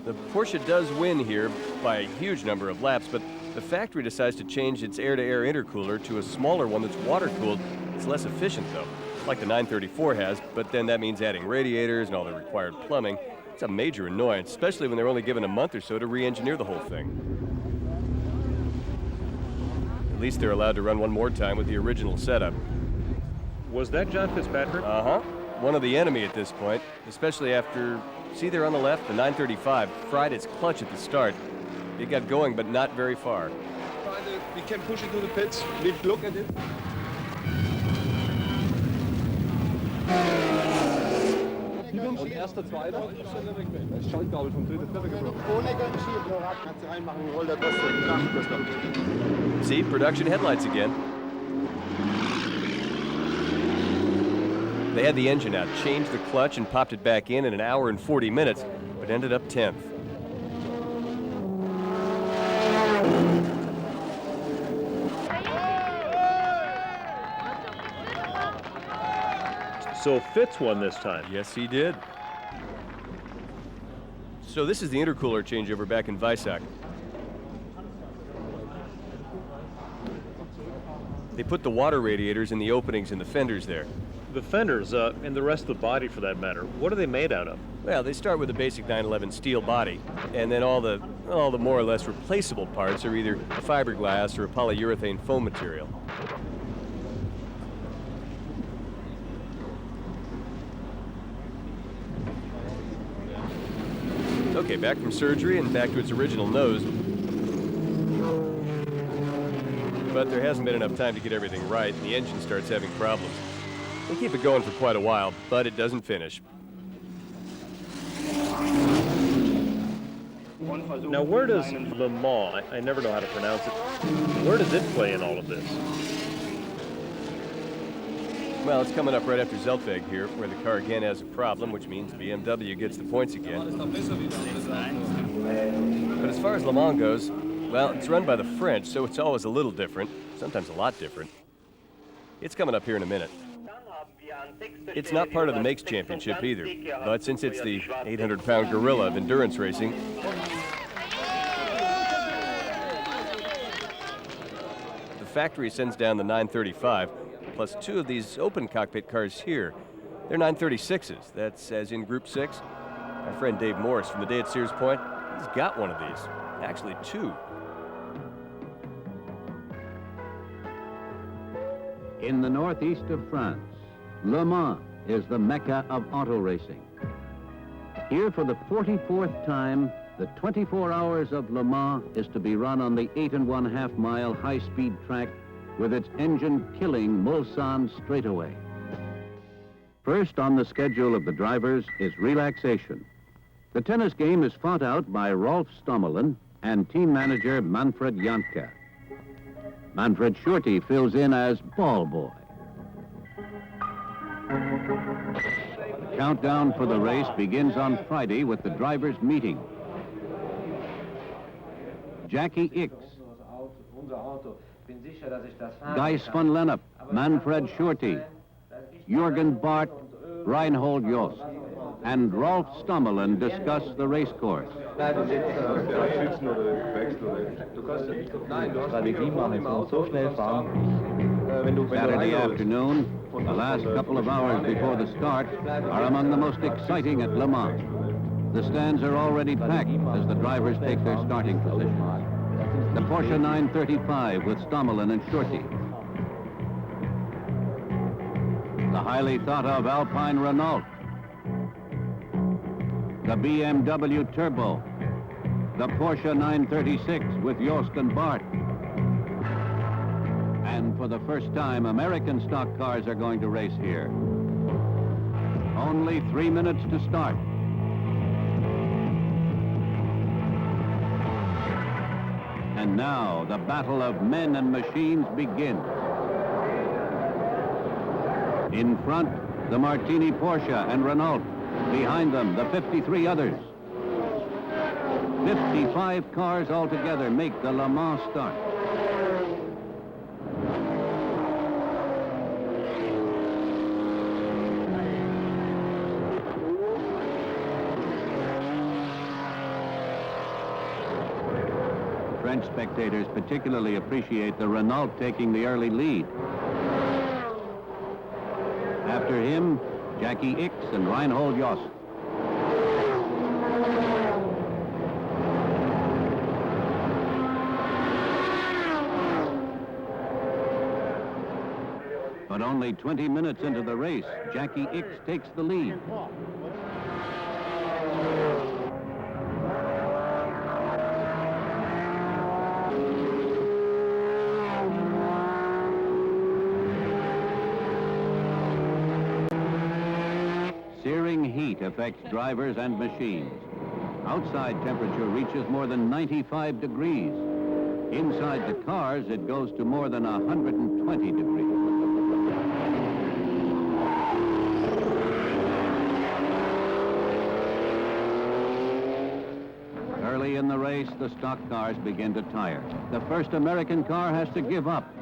The Porsche does win here by a huge number of laps, but the factory decides to change its air-to-air intercooler to a smaller one that's water-cooled. It's less efficient, though, like the 934 has, but then that means adding radiators and all the required plumbing. It's a major annoyance, especially when they're only given a month or so to re-engineer the whole thing. At least they're allowed to run one more time with the original setup. Was that John Fitzpatrick? Uh-huh. One of the enemy at this point, especially after, see there on the left, the 935 fried its clutch at the start. It got going, but not very far. We can push it to the pits. We look at it. erster, zweiter. Schaltkabel vom dritten, vierter gebrochen. See, production headlights again. They had the engine out, changed the clutch, and popped it back in an hour and 40 minutes, but ended up 10th. So Fitz won this time. Yes, he did. So this is the intercooler changeover back in Weissach. They put the water radiators in the openings in the fenders there. The fenders, and the rest of the body for that matter, what are they made out of? Well, they start with a basic 911 steel body, and then all the more or less replaceable parts are either fiberglass or a polyurethane foam material. Okay, back from surgery and back to its original nose. But there hasn't been enough time to get everything right, and the engine starts having problems. They keep it going for quite a while, but it doesn't finish. Now, where does Le Mans, I never know how to pronounce it, where does it play in all of this? Well, it's coming up right after Zeltweg here, where the car again has a problem, which means BMW gets the points again. But as far as Le Mans goes, well, it's run by the French, so it's always a little different, sometimes a lot different. It's coming up here in a minute. It's not part of the Makes Championship either, but since it's the 800-pound gorilla of endurance racing, the factory sends down the 935, plus two of these open cockpit cars here. They're 936s, that's as in Group 6. My friend Dave Morris from the day at Sears Point, he's got one of these, actually two. In the northeast of France, Le Mans is the mecca of auto racing. Here for the 44th time, the 24 hours of Le Mans is to be run on the 8.5 mile high-speed track with its engine-killing Mulsanne straightaway. First on the schedule of the drivers is relaxation. The tennis game is fought out by Rolf Stommelen and team manager Manfred Janke. Manfred Schurte fills in as ball boy. The countdown for the race begins on Friday with the drivers' meeting. Jackie Ickx, Gijs van Lennep, Manfred Schurte, Jürgen Bart, Reinhold Jost, and Rolf Stommelen discuss the race course. Saturday afternoon, the last couple of hours before the start, are among the most exciting at Le Mans. The stands are already packed as the drivers take their starting positions. The Porsche 935 with Stommelen and Schurte. The highly thought-of Alpine Renault. The BMW Turbo. The Porsche 936 with Jost and Bart. And for the first time, American stock cars are going to race here. Only 3 minutes to start. And now, the battle of men and machines begins. In front, the Martini Porsche and Renault. Behind them, the 53 others. 55 cars altogether make the Le Mans start. French spectators particularly appreciate the Renault taking the early lead. After him, Jackie Ickx and Reinhold Jost. But only 20 minutes into the race, Jackie Ickx takes the lead. Searing heat affects drivers and machines. Outside temperature reaches more than 95 degrees. Inside the cars, it goes to more than 120 degrees. Early in the race, the stock cars begin to tire. The first American car has to give up.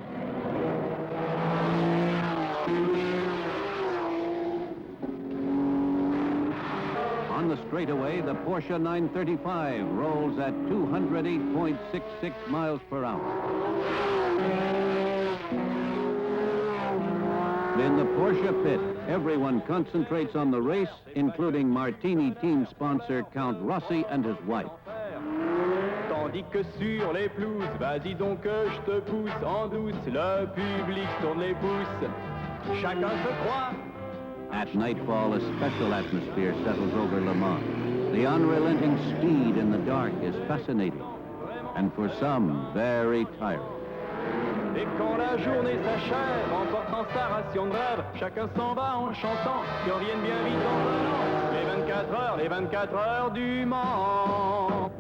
On the straightaway, the Porsche 935 rolls at 208.66 miles per hour. In the Porsche pit, everyone concentrates on the race, including Martini team sponsor Count Rossi and his wife. Tandis que sur les pelouses, vas-y donc je te pousse en douce, le public tourne les pouces, chacun se croit. At nightfall, a special atmosphere settles over Le Mans. The unrelenting speed in the dark is fascinating, and for some, very tiring. Et quand la journée s'achève, en portant sa ration de rêve, chacun s'en va en chantant, qu'ils reviennent bien vite dans un an, les 24 heures du Mans.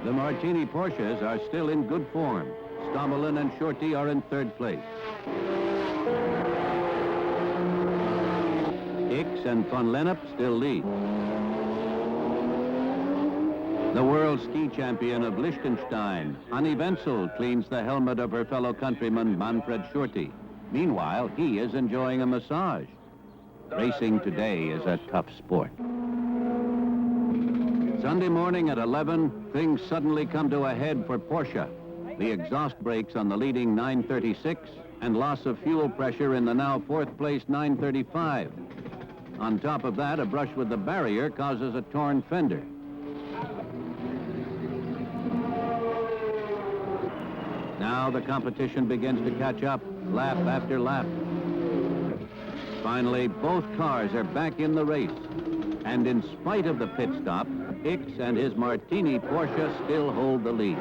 The Martini Porsches are still in good form. Stommelen and Shorty are in third place. Hicks and Van Lennep still lead. The world ski champion of Liechtenstein, Annie Wenzel, cleans the helmet of her fellow countryman Manfred Shorty. Meanwhile, he is enjoying a massage. Racing today is a tough sport. Sunday morning at 11, things suddenly come to a head for Porsche. The exhaust brakes on the leading 936 and loss of fuel pressure in the now fourth place 935. On top of that, a brush with the barrier causes a torn fender. Now the competition begins to catch up, lap after lap. Finally, both cars are back in the race. And in spite of the pit stop, Hicks and his Martini Porsche still hold the lead.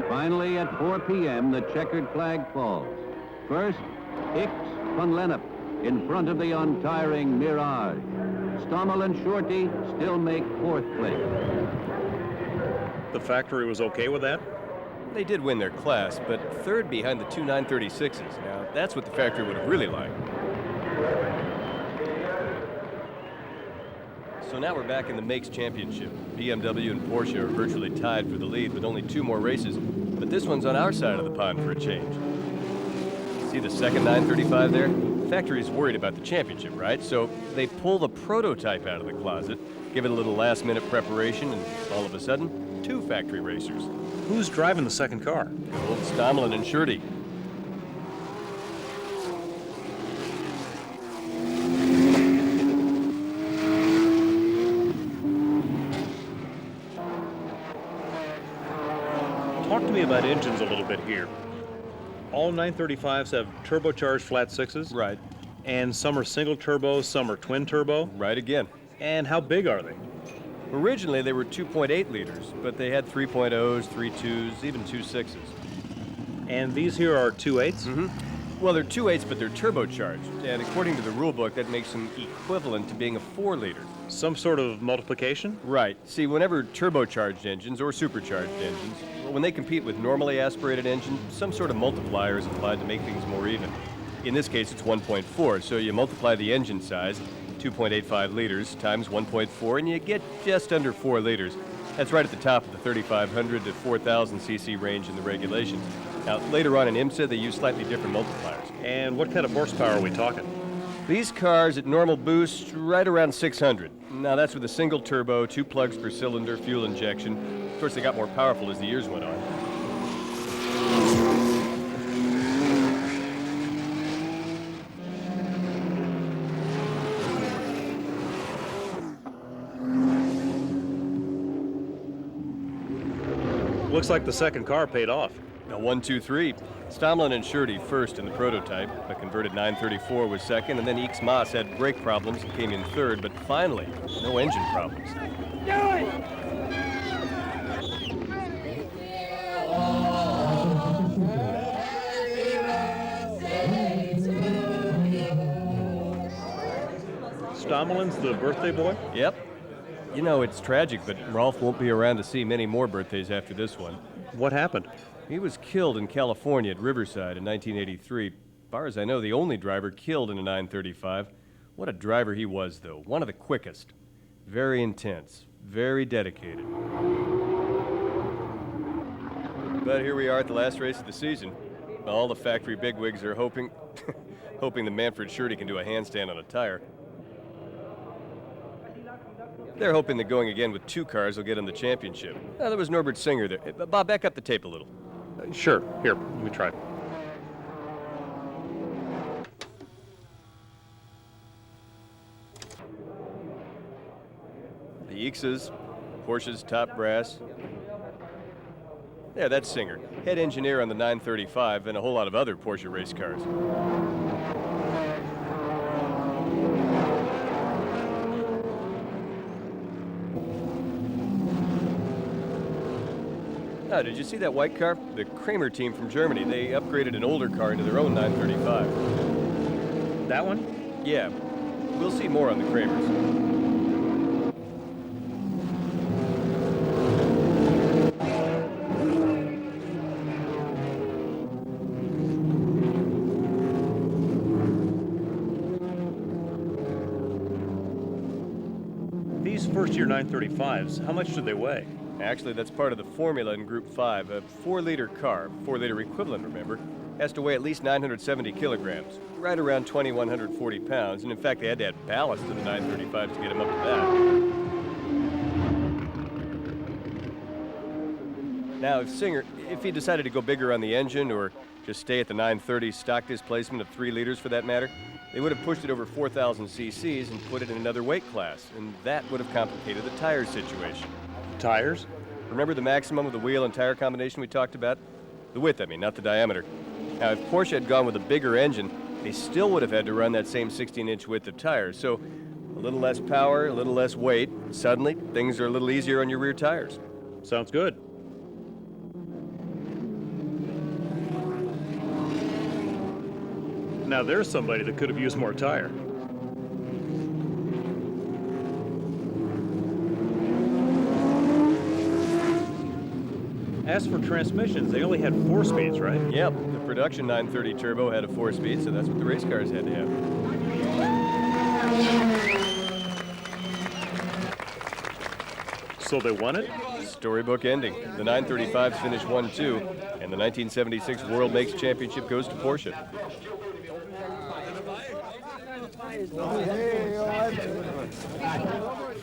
Finally, at 4 p.m., the checkered flag falls. First, Hicks Van Lennep in front of the untiring Mirage. Stommel and Shorty still make fourth place. The factory was okay with that? They did win their class, but third behind the two 936s. Now, that's what the factory would have really liked. So now we're back in the Makes Championship. BMW and Porsche are virtually tied for the lead with only 2 more races, but this one's on our side of the pond for a change. See the second 935 there? The factory's worried about the championship, right? So they pull the prototype out of the closet, give it a little last-minute preparation, and all of a sudden, 2 factory racers. Who's driving the second car? Old Stommelen and Shorty. Talk to me about engines a little bit here. All 935s have turbocharged flat 6s. Right. And some are single turbo, some are twin turbo. Right again. And how big are they? Originally, they were 2.8 liters, but they had 3.0s, 3.2s, even 2.6s. And these here are 2.8s? Mm-hmm. Well, they're 2.8s, but they're turbocharged. And according to the rule book, that makes them equivalent to being a 4-liter. Some sort of multiplication? Right. See, whenever turbocharged engines or supercharged engines, when they compete with normally aspirated engines, some sort of multiplier is applied to make things more even. In this case, it's 1.4, so you multiply the engine size, 2.85 liters times 1.4, and you get just under 4 liters. That's right at the top of the 3,500 to 4,000 cc range in the regulations. Now, later on in IMSA, they use slightly different multipliers. And what kind of horsepower are we talking? These cars at normal boost, right around 600. Now, that's with a single turbo, 2 plugs per cylinder, fuel injection. Of course, they got more powerful as the years went on. Looks like the second car paid off. Now, 1, 2, 3. Stommelen and Shorty first in the prototype. A converted 934 was second, and then Eeks Maas had brake problems and came in third, but finally, no engine problems. Domelin's the birthday boy? Yep. You know, it's tragic, but Rolf won't be around to see many more birthdays after this one. What happened? He was killed in California at Riverside in 1983. As far as I know, the only driver killed in a 935. What a driver he was, though. One of the quickest. Very intense. Very dedicated. But here we are at the last race of the season. All the factory bigwigs are hoping the Manfred Shirty can do a handstand on a tire. They're hoping that going again with 2 cars will get him the championship. There was Norbert Singer there. Bob, back up the tape a little. Sure. Here, let me try. The IMSA's, Porsche's top brass. Yeah, that's Singer, head engineer on the 935 and a whole lot of other Porsche race cars. Oh, did you see that white car? The Kramer team from Germany. They upgraded an older car into their own 935. That one? Yeah. We'll see more on the Kramers. These first-year 935s, how much do they weigh? Actually, that's part of the formula in Group 5. A 4-liter car, 4-liter equivalent, remember, has to weigh at least 970 kilograms, right around 2,140 pounds. And in fact, they had to add ballast to the 935s to get them up to that. Now, if he decided to go bigger on the engine or just stay at the 930 stock displacement of 3 liters for that matter, they would have pushed it over 4,000 cc's and put it in another weight class, and that would have complicated the tire situation. Tires? Remember the maximum of the wheel and tire combination we talked about? The width, I mean, not the diameter. Now, if Porsche had gone with a bigger engine, they still would have had to run that same 16-inch width of tires. So a little less power, a little less weight, suddenly things are a little easier on your rear tires. Sounds good. Now there's somebody that could have used more tire. As for transmissions, they only had 4 speeds, right? Yep, the production 930 turbo had a 4-speed, so that's what the race cars had to have. So they won it? Storybook ending. The 935s finished 1-2, and the 1976 World Makes Championship goes to Porsche.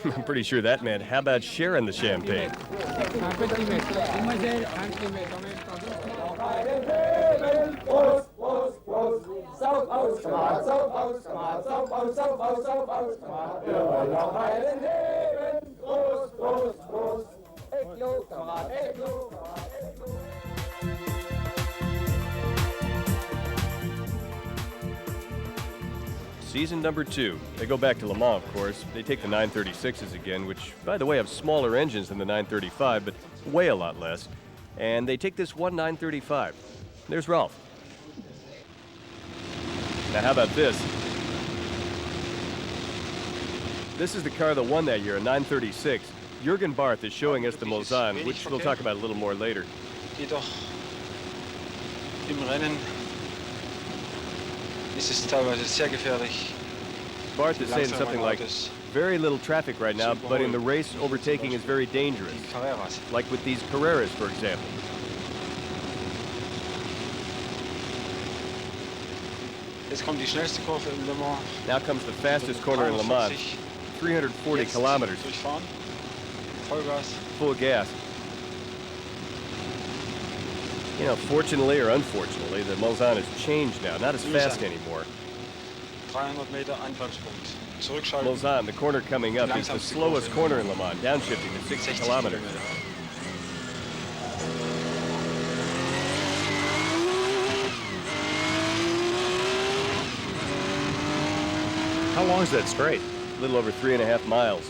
I'm pretty sure that meant, how about sharing the champagne? Season number 2. They go back to Le Mans, of course. They take the 936s again, which, by the way, have smaller engines than the 935, but weigh a lot less. And they take this one 935. There's Rolf. Now, how about this? This is the car that won that year, a 936. Jürgen Barth is showing us the Mulsanne, which we'll talk about a little more later. Jedoch im Rennen ist es teilweise sehr gefährlich. Barth is saying something like, very little traffic right now, but in the race, overtaking is very dangerous. Like with these Carreras, for example. Jetzt kommt die schnellste Kurve in Le Mans. Now comes the fastest corner in Le Mans. 340 kilometers. Durchfahren. Vollgas. Full gas. You know, fortunately or unfortunately, the Mulsanne has changed now. Not as fast anymore. 300 Meter Anfangspunkt. Zurückschalten. Mulsanne, the corner coming up, is the slowest corner in Le Mans, downshifting to 60 kilometers. How long is that straight? A little over 3.5 miles.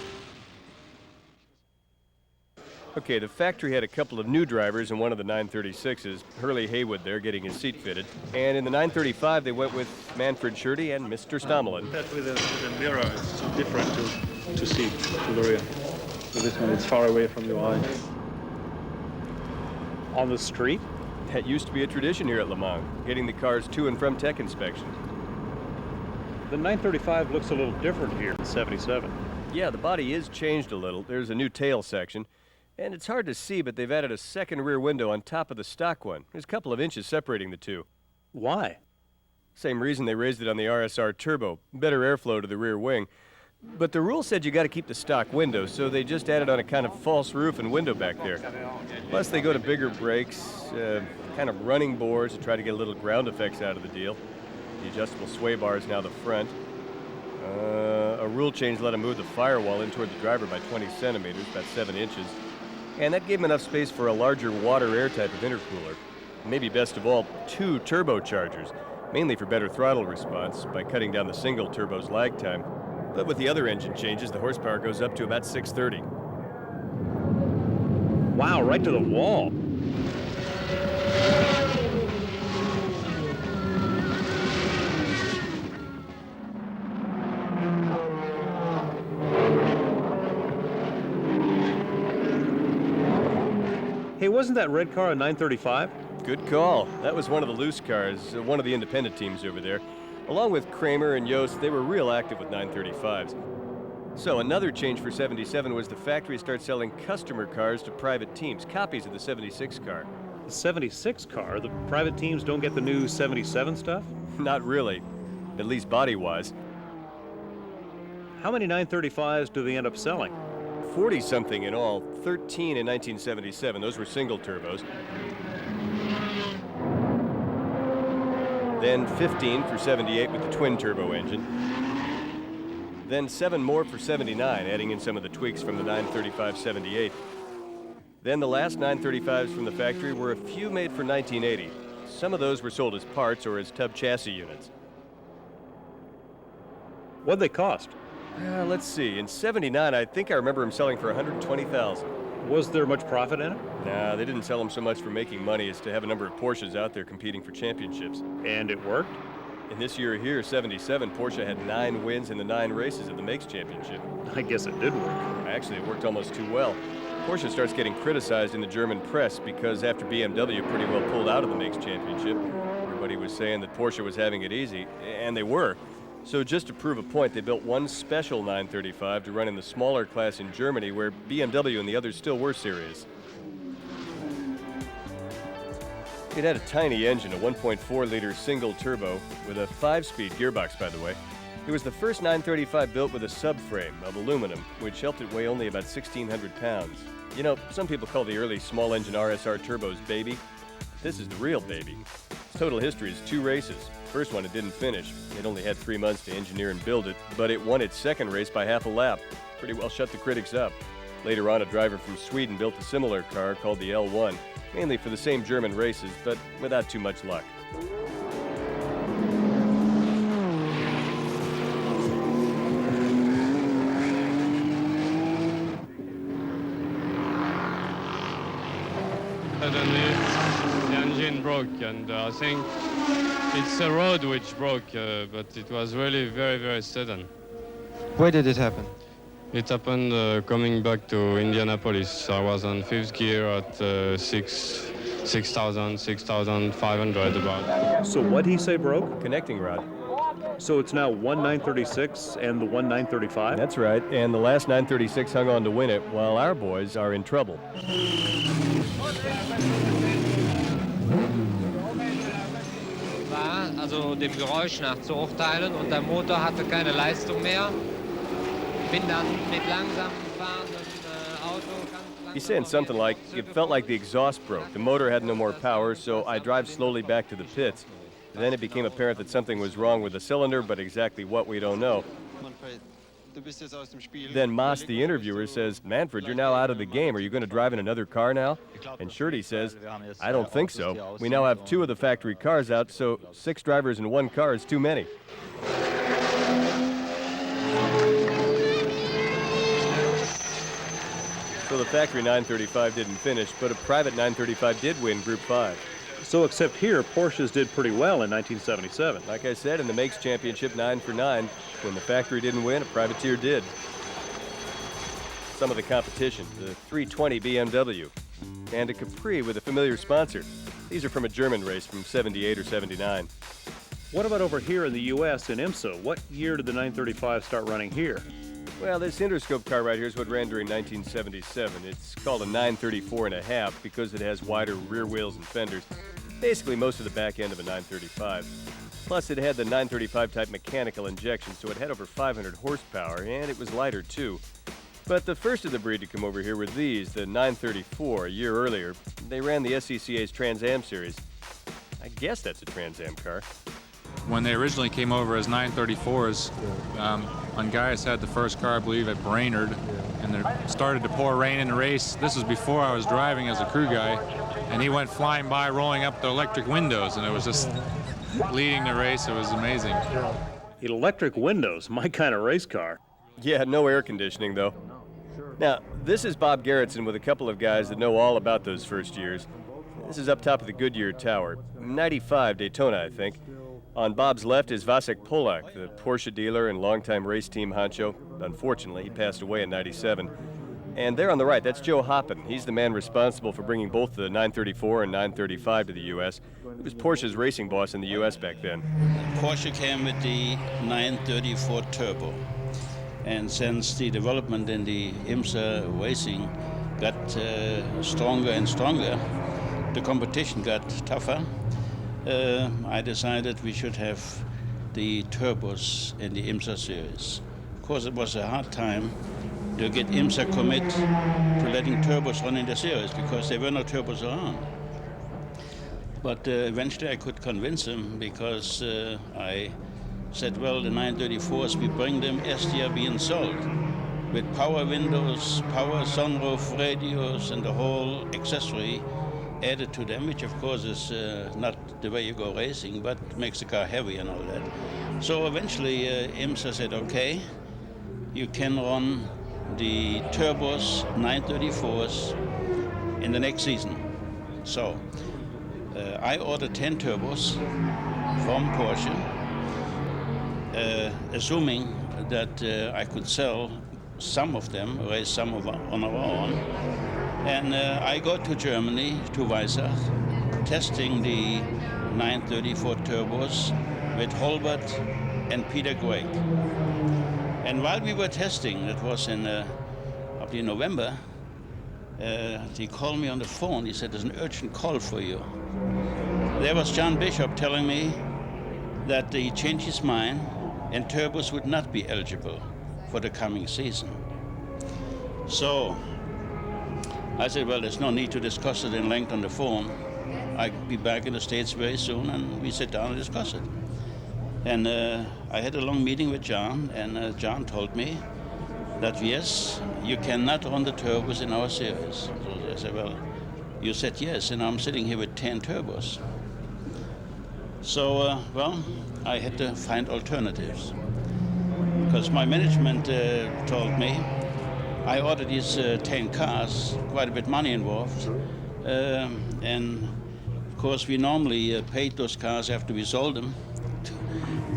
Okay, the factory had a couple of new drivers in one of the 936s, Hurley Haywood there getting his seat fitted. And in the 935, they went with Manfred Schurte and Mr. Stammelin. That with the mirror is different to see to the rear. So this one, it's far away from your eye. On the street? That used to be a tradition here at Le Mans, getting the cars to and from tech inspections. The 935 looks a little different here than 77. Yeah, the body is changed a little. There's a new tail section. And it's hard to see, but they've added a second rear window on top of the stock one. There's a couple of inches separating the two. Why? Same reason they raised it on the RSR Turbo. Better airflow to the rear wing. But the rule said you got to keep the stock window, so they just added on a kind of false roof and window back there. Plus, they go to bigger brakes, kind of running boards to try to get a little ground effects out of the deal. The adjustable sway bar is now the front. A rule change let them move the firewall in toward the driver by 20 centimeters, about 7 inches. And that gave them enough space for a larger water-air type of intercooler. Maybe best of all, 2 turbochargers, mainly for better throttle response by cutting down the single turbo's lag time. But with the other engine changes, the horsepower goes up to about 630. Wow, right to the wall. Hey, wasn't that red car a 935? Good call. That was one of the loose cars, one of the independent teams over there. Along with Kramer and Yost, they were real active with 935s. So another change for 77 was the factory started selling customer cars to private teams, copies of the 76 car. The 76 car? The private teams don't get the new 77 stuff? Not really, at least body-wise. How many 935s do they end up selling? 40-something in all, 13 in 1977. Those were single turbos. Then 15 for 78 with the twin turbo engine. Then 7 more for 79, adding in some of the tweaks from the 935-78. Then the last 935s from the factory were a few made for 1980. Some of those were sold as parts or as tub chassis units. What'd they cost? Let's see. In 79, I think I remember them selling for $120,000. Was there much profit in it? Nah, they didn't sell them so much for making money as to have a number of Porsches out there competing for championships. And it worked? In this year here, 77, Porsche had 9 wins in the 9 races of the Makes Championship. I guess it did work. Actually, it worked almost too well. Porsche starts getting criticized in the German press because after BMW pretty well pulled out of the Makes Championship, everybody was saying that Porsche was having it easy, and they were. So just to prove a point, they built one special 935 to run in the smaller class in Germany where BMW and the others still were serious. It had a tiny engine, a 1.4-liter single turbo with a 5-speed gearbox, by the way. It was the first 935 built with a subframe of aluminum, which helped it weigh only about 1,600 pounds. You know, some people call the early small-engine RSR turbos baby. This is the real baby. Its total history is 2 races. First one it didn't finish. It only had 3 months to engineer and build it, but it won its second race by half a lap. Pretty well shut the critics up. Later on, a driver from Sweden built a similar car called the L1, mainly for the same German races, but without too much luck. Suddenly, the engine broke, and I think it's the road which broke, but it was really very, very sudden. Where did it happen? It happened coming back to Indianapolis. I was on 5th gear at 6,500 about. So what'd he say broke? Connecting rod. So it's now one 936 and the one 935? That's right, and the last 936 hung on to win it, while our boys are in trouble. Also dem Geräusch nach zu urteilen, und der Motor hatte keine Leistung mehr. Bin dann mit langsam fahrenden Auto ganz langsam. He's saying something like, it felt like the exhaust broke. The motor had no more power, so I drive slowly back to the pits. Then it became apparent that something was wrong with the cylinder, but exactly what we don't know. Then Moss, the interviewer, says, Manfred, you're now out of the game. Are you going to drive in another car now? And Schurte says, I don't think so. We now have 2 of the factory cars out, so 6 drivers in 1 car is too many. So the factory 935 didn't finish, but a private 935 did win Group 5. So except here, Porsches did pretty well in 1977. Like I said, in the Makes Championship 9 for 9, when the factory didn't win, a privateer did. Some of the competition, the 320 BMW, and a Capri with a familiar sponsor. These are from a German race from 78 or 79. What about over here in the U.S. in IMSA? What year did the 935 start running here? Well, this Interscope car right here is what ran during 1977. It's called a 934.5 because it has wider rear wheels and fenders. Basically most of the back end of a 935. Plus it had the 935 type mechanical injection, so it had over 500 horsepower, and it was lighter too. But the first of the breed to come over here were these, the 934, a year earlier. They ran the SCCA's Trans Am series. I guess that's a Trans Am car. When they originally came over as 934s, Ungaius had the first car, I believe, at Brainerd, and it started to pour rain in the race. This was before I was driving as a crew guy, and he went flying by, rolling up the electric windows, and it was just leading the race. It was amazing. Electric windows, my kind of race car. Yeah, no air conditioning, though. Now, this is Bob Garretson with a couple of guys that know all about those first years. This is up top of the Goodyear Tower. 95 Daytona, I think. On Bob's left is Vasek Polak, the Porsche dealer and longtime race team honcho. Unfortunately, he passed away in 97. And there on the right, that's Joe Hoppen. He's the man responsible for bringing both the 934 and 935 to the U.S. He was Porsche's racing boss in the U.S. back then. Porsche came with the 934 Turbo. And since the development in the IMSA racing got stronger and stronger, the competition got tougher. I decided we should have the turbos in the IMSA series. Of course, it was a hard time to get IMSA commit to letting turbos run in the series because there were no turbos around. But eventually I could convince them because I said, well, the 934s, we bring them as they are being sold, with power windows, power sunroof radios, and the whole accessory added to them, which of course is not the way you go racing, but makes the car heavy and all that. So eventually IMSA said, okay, you can run the turbos 934s in the next season. So I ordered 10 turbos from Porsche, assuming that I could sell some of them, race some of on our own. And I go to Germany, to Weissach, testing the 934 turbos with Holbert and Peter Gregg. And while we were testing, that was in November, he called me on the phone. He said, there's an urgent call for you. There was John Bishop telling me that he changed his mind and turbos would not be eligible for the coming season. So I said, well, there's no need to discuss it in length on the phone. I'll be back in the States very soon, and we sit down and discuss it. And I had a long meeting with John, and John told me that, yes, you cannot run the turbos in our series. So I said, well, you said yes, and I'm sitting here with 10 turbos. So, well, I had to find alternatives. Because my management told me, I ordered these 10 cars, quite a bit of money involved, and of course we normally paid those cars after we sold them.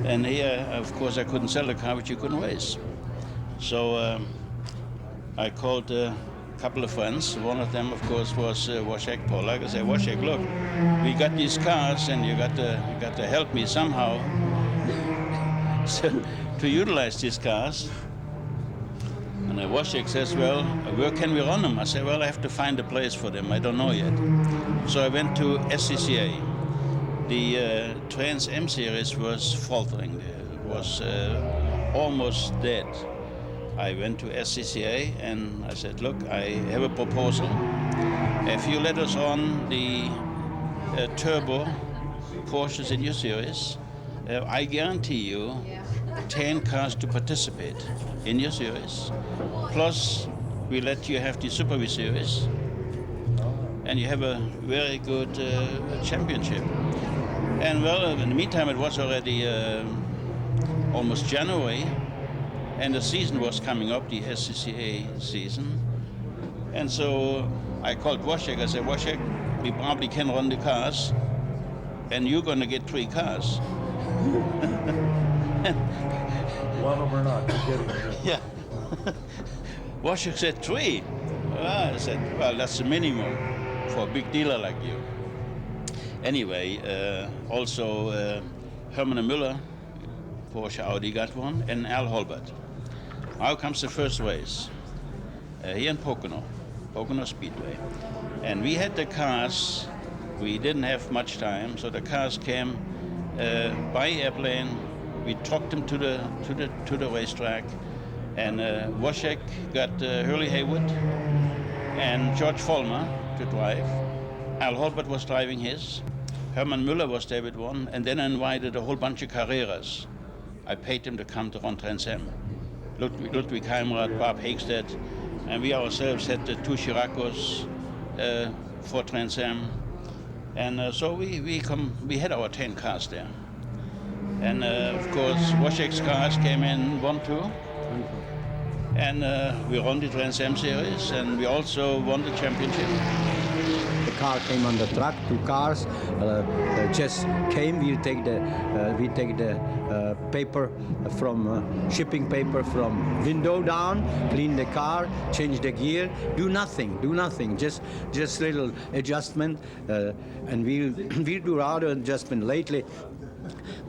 And here, of course, I couldn't sell the car, which you couldn't race. So I called a couple of friends. One of them, of course, was Wojciech Polak. I said, Wojciech, look, we got these cars, and you got to help me somehow to utilize these cars. And Wojciech says, well, where can we run them? I said, well, I have to find a place for them. I don't know yet. So I went to SCCA. The Trans Am series was faltering. It was almost dead. I went to SCCA and I said, look, I have a proposal. If you let us on the turbo Porsches in your series, I guarantee you 10 cars to participate in your series. Plus, we let you have the Super V series, and you have a very good championship. And well, in the meantime, it was already almost January, and the season was coming up, the SCCA season. And so I called Wojciech. I said, Wojciech, we probably can run the cars, and you're going to get 3 cars. One of them or not, you're kidding. Yeah. Wojciech said 3. Well, I said, well, that's the minimum for a big dealer like you. Anyway, also Hermann and Müller, Porsche Audi got one, and Al Holbert. Now comes the first race, here in Pocono Speedway. And we had the cars, we didn't have much time, so the cars came by airplane. We trucked them to the racetrack, and Wojciech got Hurley Haywood and George Vollmer to drive. Al Holbert was driving his. Hermann Müller was there with one, and then I invited a whole bunch of Carreras. I paid them to come to run Trans Am. Ludwig Heimrath, Bob Hagstead, and we ourselves had the 2 Scirocco's for Trans Am. And so we had our 10 cars there. And of course, Wojciech's cars came in 1-2. And we won the Trans Am series, and we also won the championship. The car came on the truck, 2 cars, just came. We take the paper from shipping paper from window down, clean the car, change the gear, do nothing, just little adjustment, and we'll do other adjustment lately.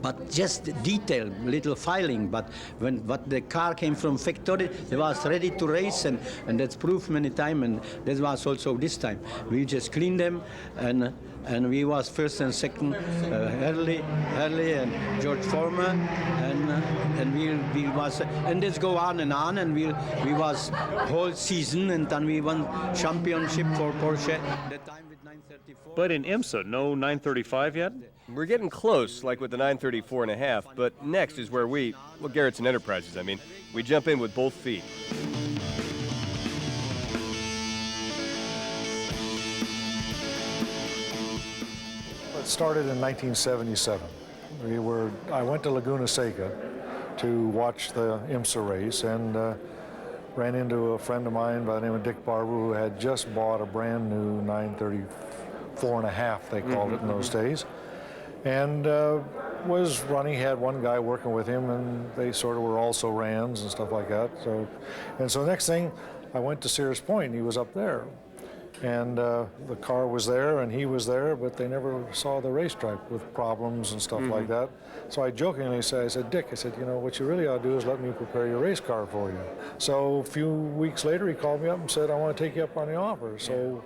But just detail, little filing. But when the car came from factory, it was ready to race, and that's proof many times. And that was also this time. We just cleaned them, and we was first and second, Hurley and George Vollmer, and we was, and this go on, and we was whole season, and then we won championship for Porsche. That time with 934. But in IMSA, no 935 yet? We're getting close, like with the 934.5, but next is where Garretson Enterprises, we jump in with both feet. It started in 1977. I went to Laguna Seca to watch the IMSA race, and ran into a friend of mine by the name of Dick Barber, who had just bought a brand new 934.5, they called it in those days. And was running, he had one guy working with him, and they sort of were also Rans and stuff like that. So next thing, I went to Sears Point, and he was up there. And the car was there, and he was there, but they never saw the racetrack with problems and stuff like that. So I jokingly said, Dick, what you really ought to do is let me prepare your race car for you. So a few weeks later, he called me up and said, I want to take you up on the offer. So,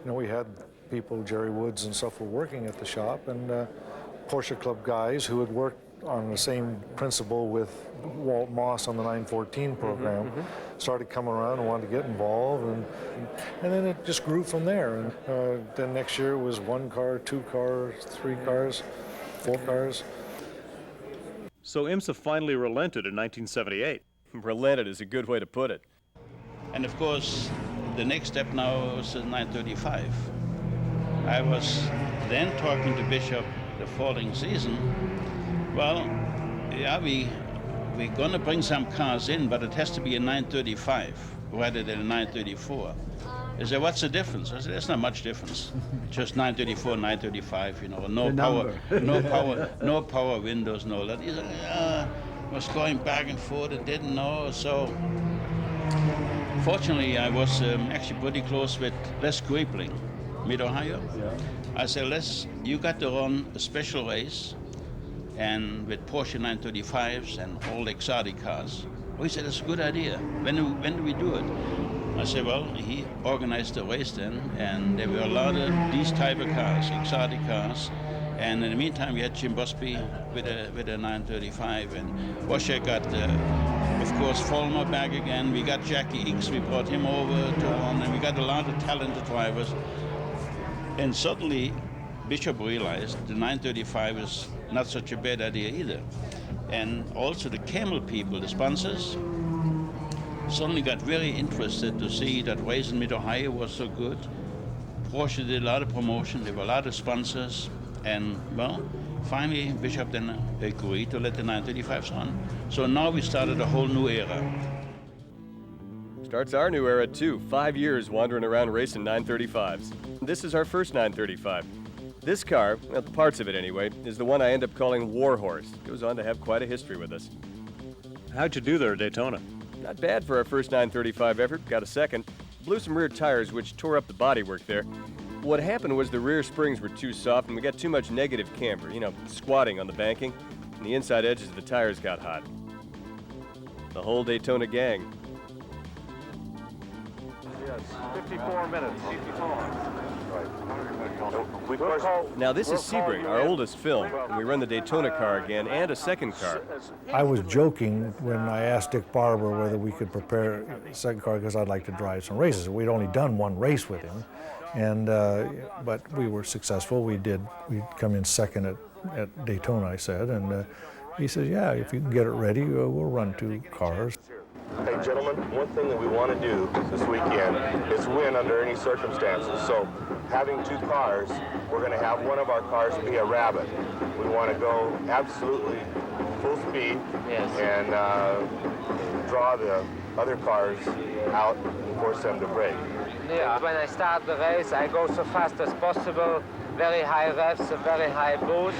we had people, Jerry Woods and stuff, were working at the shop, and Porsche Club guys who had worked on the same principle with Walt Moss on the 914 program started coming around and wanted to get involved, and then it just grew from there. And then next year it was 1 car, 2 cars, 3 cars, 4 cars. So IMSA finally relented in 1978. Relented is a good way to put it. And of course, the next step now was the 935. I was then talking to Bishop the following season. Well, yeah, we're gonna bring some cars in, but it has to be a 935 rather than a 934. He said, what's the difference? I said, there's not much difference. Just 934, 935, no power windows, no that. He said, was going back and forth and didn't know. So fortunately, I was actually pretty close with Les Griebling, Mid-Ohio. Yeah. I said, Les, you got to run a special race, and with Porsche 935s and all the exotic cars. He said, that's a good idea. When do we do it? I said, well, he organized the race then, and there were a lot of these type of cars, exotic cars. And in the meantime, we had Jim Busby with a 935, and Wojciech got, of course, Vollmer back again. We got Jackie Ickx, we brought him over to run, and we got a lot of talented drivers. And suddenly, Bishop realized the 935 is not such a bad idea either. And also the Camel people, the sponsors, suddenly got very interested to see that race in Mid-Ohio was so good. Porsche did a lot of promotion, there were a lot of sponsors, and well, finally Bishop then agreed to let the 935s run. So now we started a whole new era. Starts our new era too. 5 years wandering around racing 935s. This is our first 935. This car, well, parts of it anyway, is the one I end up calling Warhorse. Goes on to have quite a history with us. How'd you do there at Daytona? Not bad for our first 935 effort. Got a second. Blew some rear tires, which tore up the bodywork there. What happened was the rear springs were too soft and we got too much negative camber, you know, squatting on the banking, and the inside edges of the tires got hot. The whole Daytona gang. Yes, 54 minutes. Now this is Sebring, our oldest film, and we run the Daytona car again and a second car. I was joking when I asked Dick Barber whether we could prepare a second car because I'd like to drive some races. We'd only done one race with him, and but we were successful. We'd come in second at Daytona, I said, and he says, yeah, if you can get it ready, we'll run 2 cars. Hey, gentlemen, one thing that we want to do this weekend is win under any circumstances. So, having 2 cars, we're going to have one of our cars be a rabbit. We want to go absolutely full speed and draw the other cars out and force them to brake. Yeah, when I start the race, I go so fast as possible, very high revs, a very high boost,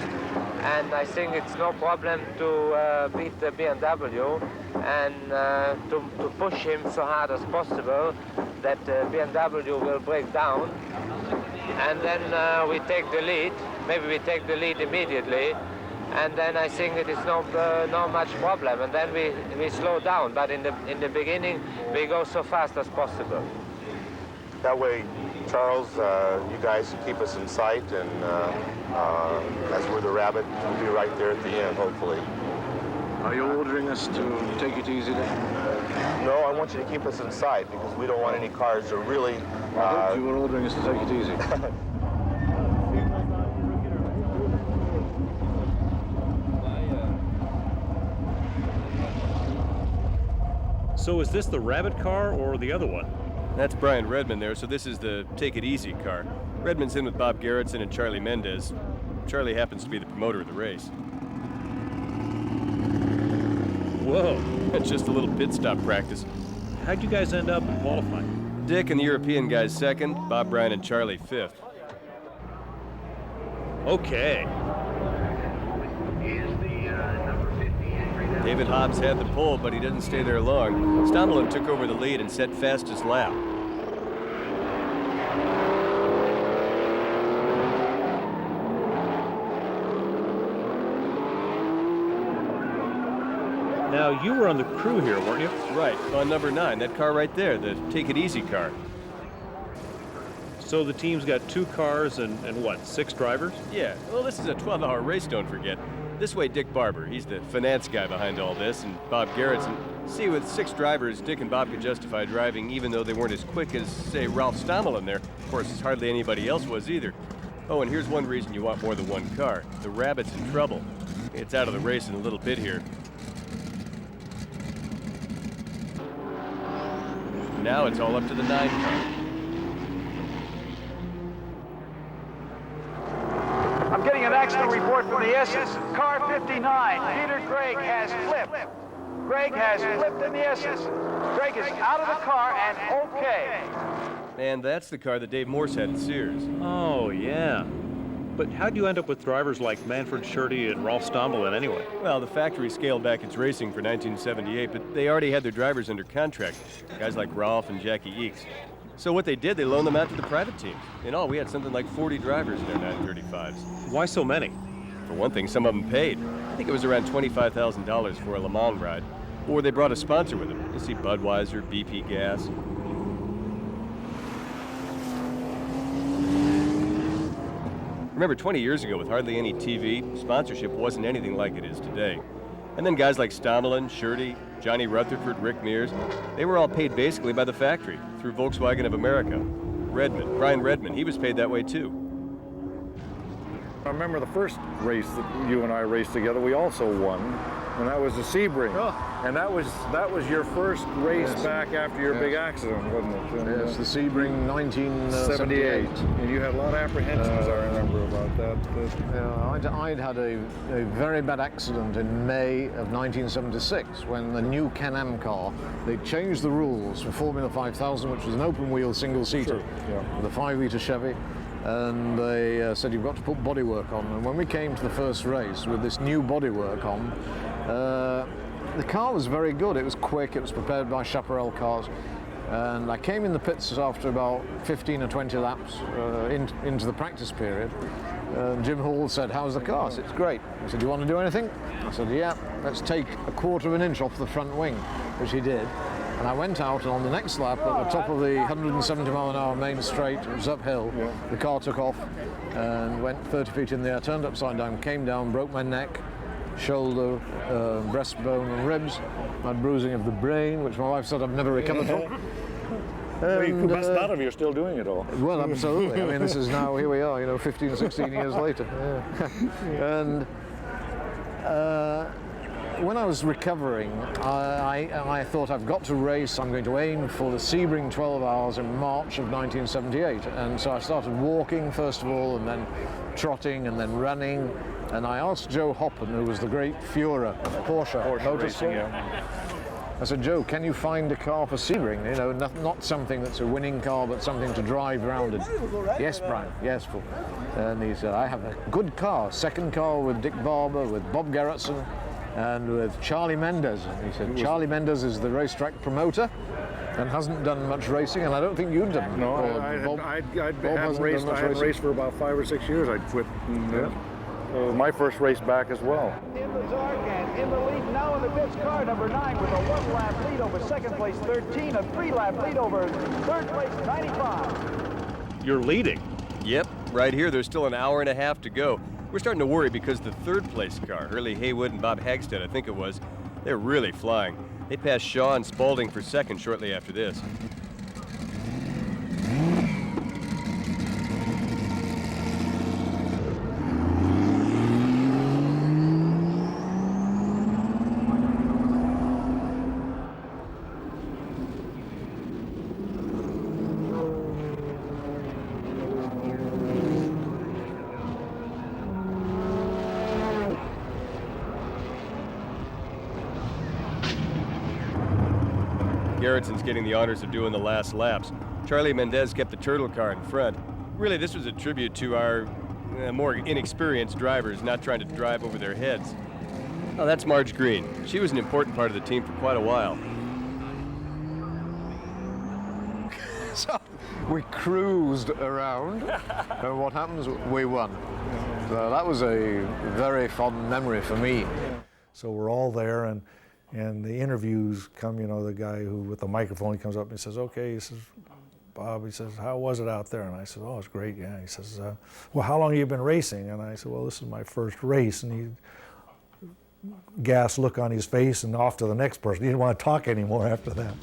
and I think it's no problem to beat the BMW and to push him so hard as possible that the BMW will break down. And then we take the lead. Maybe we take the lead immediately, and then I think it is no much problem. And then we slow down. But in the beginning, we go so fast as possible. That way, Charles, you guys keep us in sight, and as we're the rabbit, we'll be right there at the end, hopefully. Are you ordering us to take it easy then? No, I want you to keep us in sight because we don't want any cars to really... I thought you were ordering us to take it easy. So is this the Rabbit car or the other one? That's Brian Redman there, so this is the Take It Easy car. Redman's in with Bob Garretson and Charlie Mendez. Charlie happens to be the promoter of the race. Whoa. That's just a little pit stop practice. How'd you guys end up in qualifying? Dick and the European guys second, Bob, Brian, and Charlie fifth. Okay. David Hobbs had the pole, but he didn't stay there long. Stommelin took over the lead and set fastest lap. Now, you were on the crew here, weren't you? Right, on number 9, that car right there, the Take It Easy car. So the team's got 2 cars and what, 6 drivers? Yeah, well, this is a 12-hour race, don't forget. This way, Dick Barber, he's the finance guy behind all this, and Bob Garretson. See, with 6 drivers, Dick and Bob could justify driving even though they weren't as quick as, say, Ralph Stommelin there. Of course, hardly anybody else was either. Oh, and here's one reason you want more than one car. The Rabbit's in trouble. It's out of the race in a little bit here. Now it's all up to the 9 car. I'm getting an accident report from the S's. Car 59, Peter Gregg has flipped. Gregg has flipped in the S's. Gregg is out of the car and okay. And that's the car that Dave Morse had at Sears. Oh, yeah. But how'd you end up with drivers like Manfred Schurte and Rolf Stommelin anyway? Well, the factory scaled back its racing for 1978, but they already had their drivers under contract, guys like Rolf and Jackie Eakes. So what they did, they loaned them out to the private teams. In all, we had something like 40 drivers in our 935s. Why so many? For one thing, some of them paid. I think it was around $25,000 for a Le Mans ride. Or they brought a sponsor with them. You see Budweiser, BP Gas. Remember, 20 years ago, with hardly any TV, sponsorship wasn't anything like it is today. And then guys like Stommelin, Schurte, Johnny Rutherford, Rick Mears, they were all paid basically by the factory, through Volkswagen of America. Redman, Brian Redman, he was paid that way too. I remember the first race that you and I raced together, we also won. and that was the Sebring. And that was your first race back after your big accident, wasn't it? Yes, the Sebring 1978. And you had a lot of apprehensions, I remember, about that. I'd had a very bad accident in May of 1976 when the new Can-Am car, they changed the rules for Formula 5000, which was an open-wheel single-seater with a 5-litre Chevy. And they said, you've got to put bodywork on. And when we came to the first race with this new bodywork on, the car was very good. It was quick, it was prepared by Chaparral cars. And I came in the pits after about 15 or 20 laps into the practice period. Jim Hall said, how's the car? I said, it's great. He said, do you want to do anything? I said, yeah, let's take 1/4 of an inch off the front wing, which he did. And I went out, and on the next lap, at the top of the 170-mile-an-hour main straight, it was uphill, the car took off and went 30 feet in the air, turned upside down, came down, broke my neck, shoulder, breastbone and ribs. I had bruising of the brain, which my wife said I've never recovered from. Well, you must not have, you're still doing it all. Well, absolutely. I mean, this is now, here we are, 15, 16 years later. And when I was recovering, I thought I've got to race. I'm going to aim for the Sebring 12 hours in March of 1978. And so I started walking first of all, and then trotting, and then running. And I asked Joe Hoppen, who was the great Führer of Porsche Motorsport. I said, Joe, can you find a car for Sebring? Not something that's a winning car, but something to drive around in. Yes, Brian, yes. And he said, I have a good car, second car with Dick Barber, with Bob Garretson, and with Charlie Mendez. And he said, Charlie Mendez is the racetrack promoter and hasn't done much racing, and I don't think you'd done. No, I hadn't raced for about 5 or 6 years. I'd quit. My first race back as well. In the dark and in the lead now in the pits, car number 9 with a 1-lap lead over second place 13, a 3-lap lead over third place 95. You're leading. Yep, right here. There's still an hour and a half to go. We're starting to worry because the third place car, Hurley Haywood and Bob Hagstead, I think it was, they're really flying. They passed Shaw and Spalding for second shortly after this. Garretson's getting the honors of doing the last laps. Charlie Mendez kept the turtle car in front. Really, this was a tribute to our more inexperienced drivers not trying to drive over their heads. Oh, that's Marge Green. She was an important part of the team for quite a while. So we cruised around, and what happens? We won. So that was a very fond memory for me. So we're all there, and the interviews come, the guy who with the microphone, he comes up and he says, okay, he says, Bob, he says, how was it out there? And I said, oh, it's great, yeah. He says, well, how long have you been racing? And I said, well, this is my first race. And he, gas look on his face and off to the next person. He didn't want to talk anymore after that.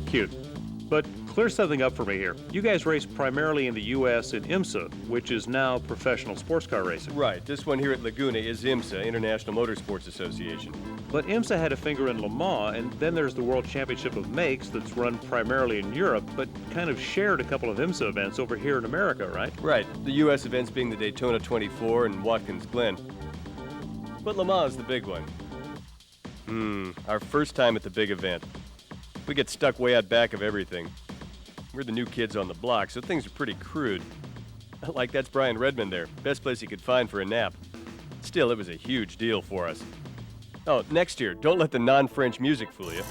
Cute. But clear something up for me here. You guys race primarily in the U.S. in IMSA, which is now professional sports car racing. Right. This one here at Laguna is IMSA, International Motorsports Association. But IMSA had a finger in Le Mans, and then there's the World Championship of Makes that's run primarily in Europe, but kind of shared a couple of IMSA events over here in America, right? Right. The U.S. events being the Daytona 24 and Watkins Glen. But Le Mans is the big one. Our first time at the big event. We get stuck way out back of everything. We're the new kids on the block, so things are pretty crude. Like that's Brian Redman there, best place he could find for a nap. Still, it was a huge deal for us. Oh, next year, don't let the non-French music fool you.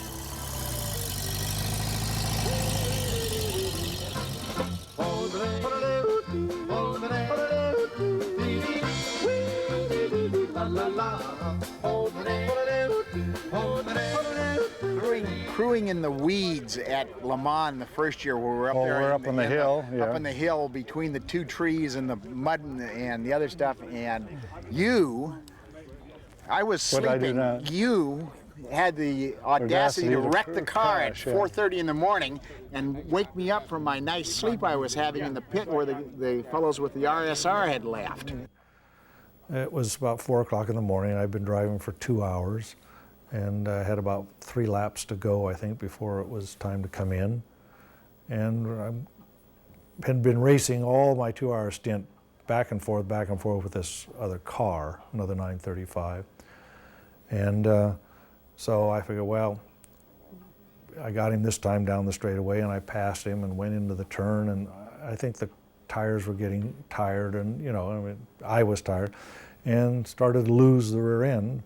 Crewing in the weeds at Le Mans the first year where we were up there. We're up on the hill. Up on the hill between the two trees and the mud and the other stuff. And I was sleeping. You had the audacity to wreck the car at 4:30 in the morning and wake me up from my nice sleep I was having in the pit where the fellows with the RSR had left. It was about 4 o'clock in the morning. I'd been driving for 2 hours, and I had about 3 laps to go, I think, before it was time to come in. And I had been racing all my 2-hour stint back and forth with this other car, another 935. And so I figured, well, I got him this time down the straightaway, and I passed him and went into the turn, and I think the tires were getting tired, and you know, I mean, I was tired, and started to lose the rear end.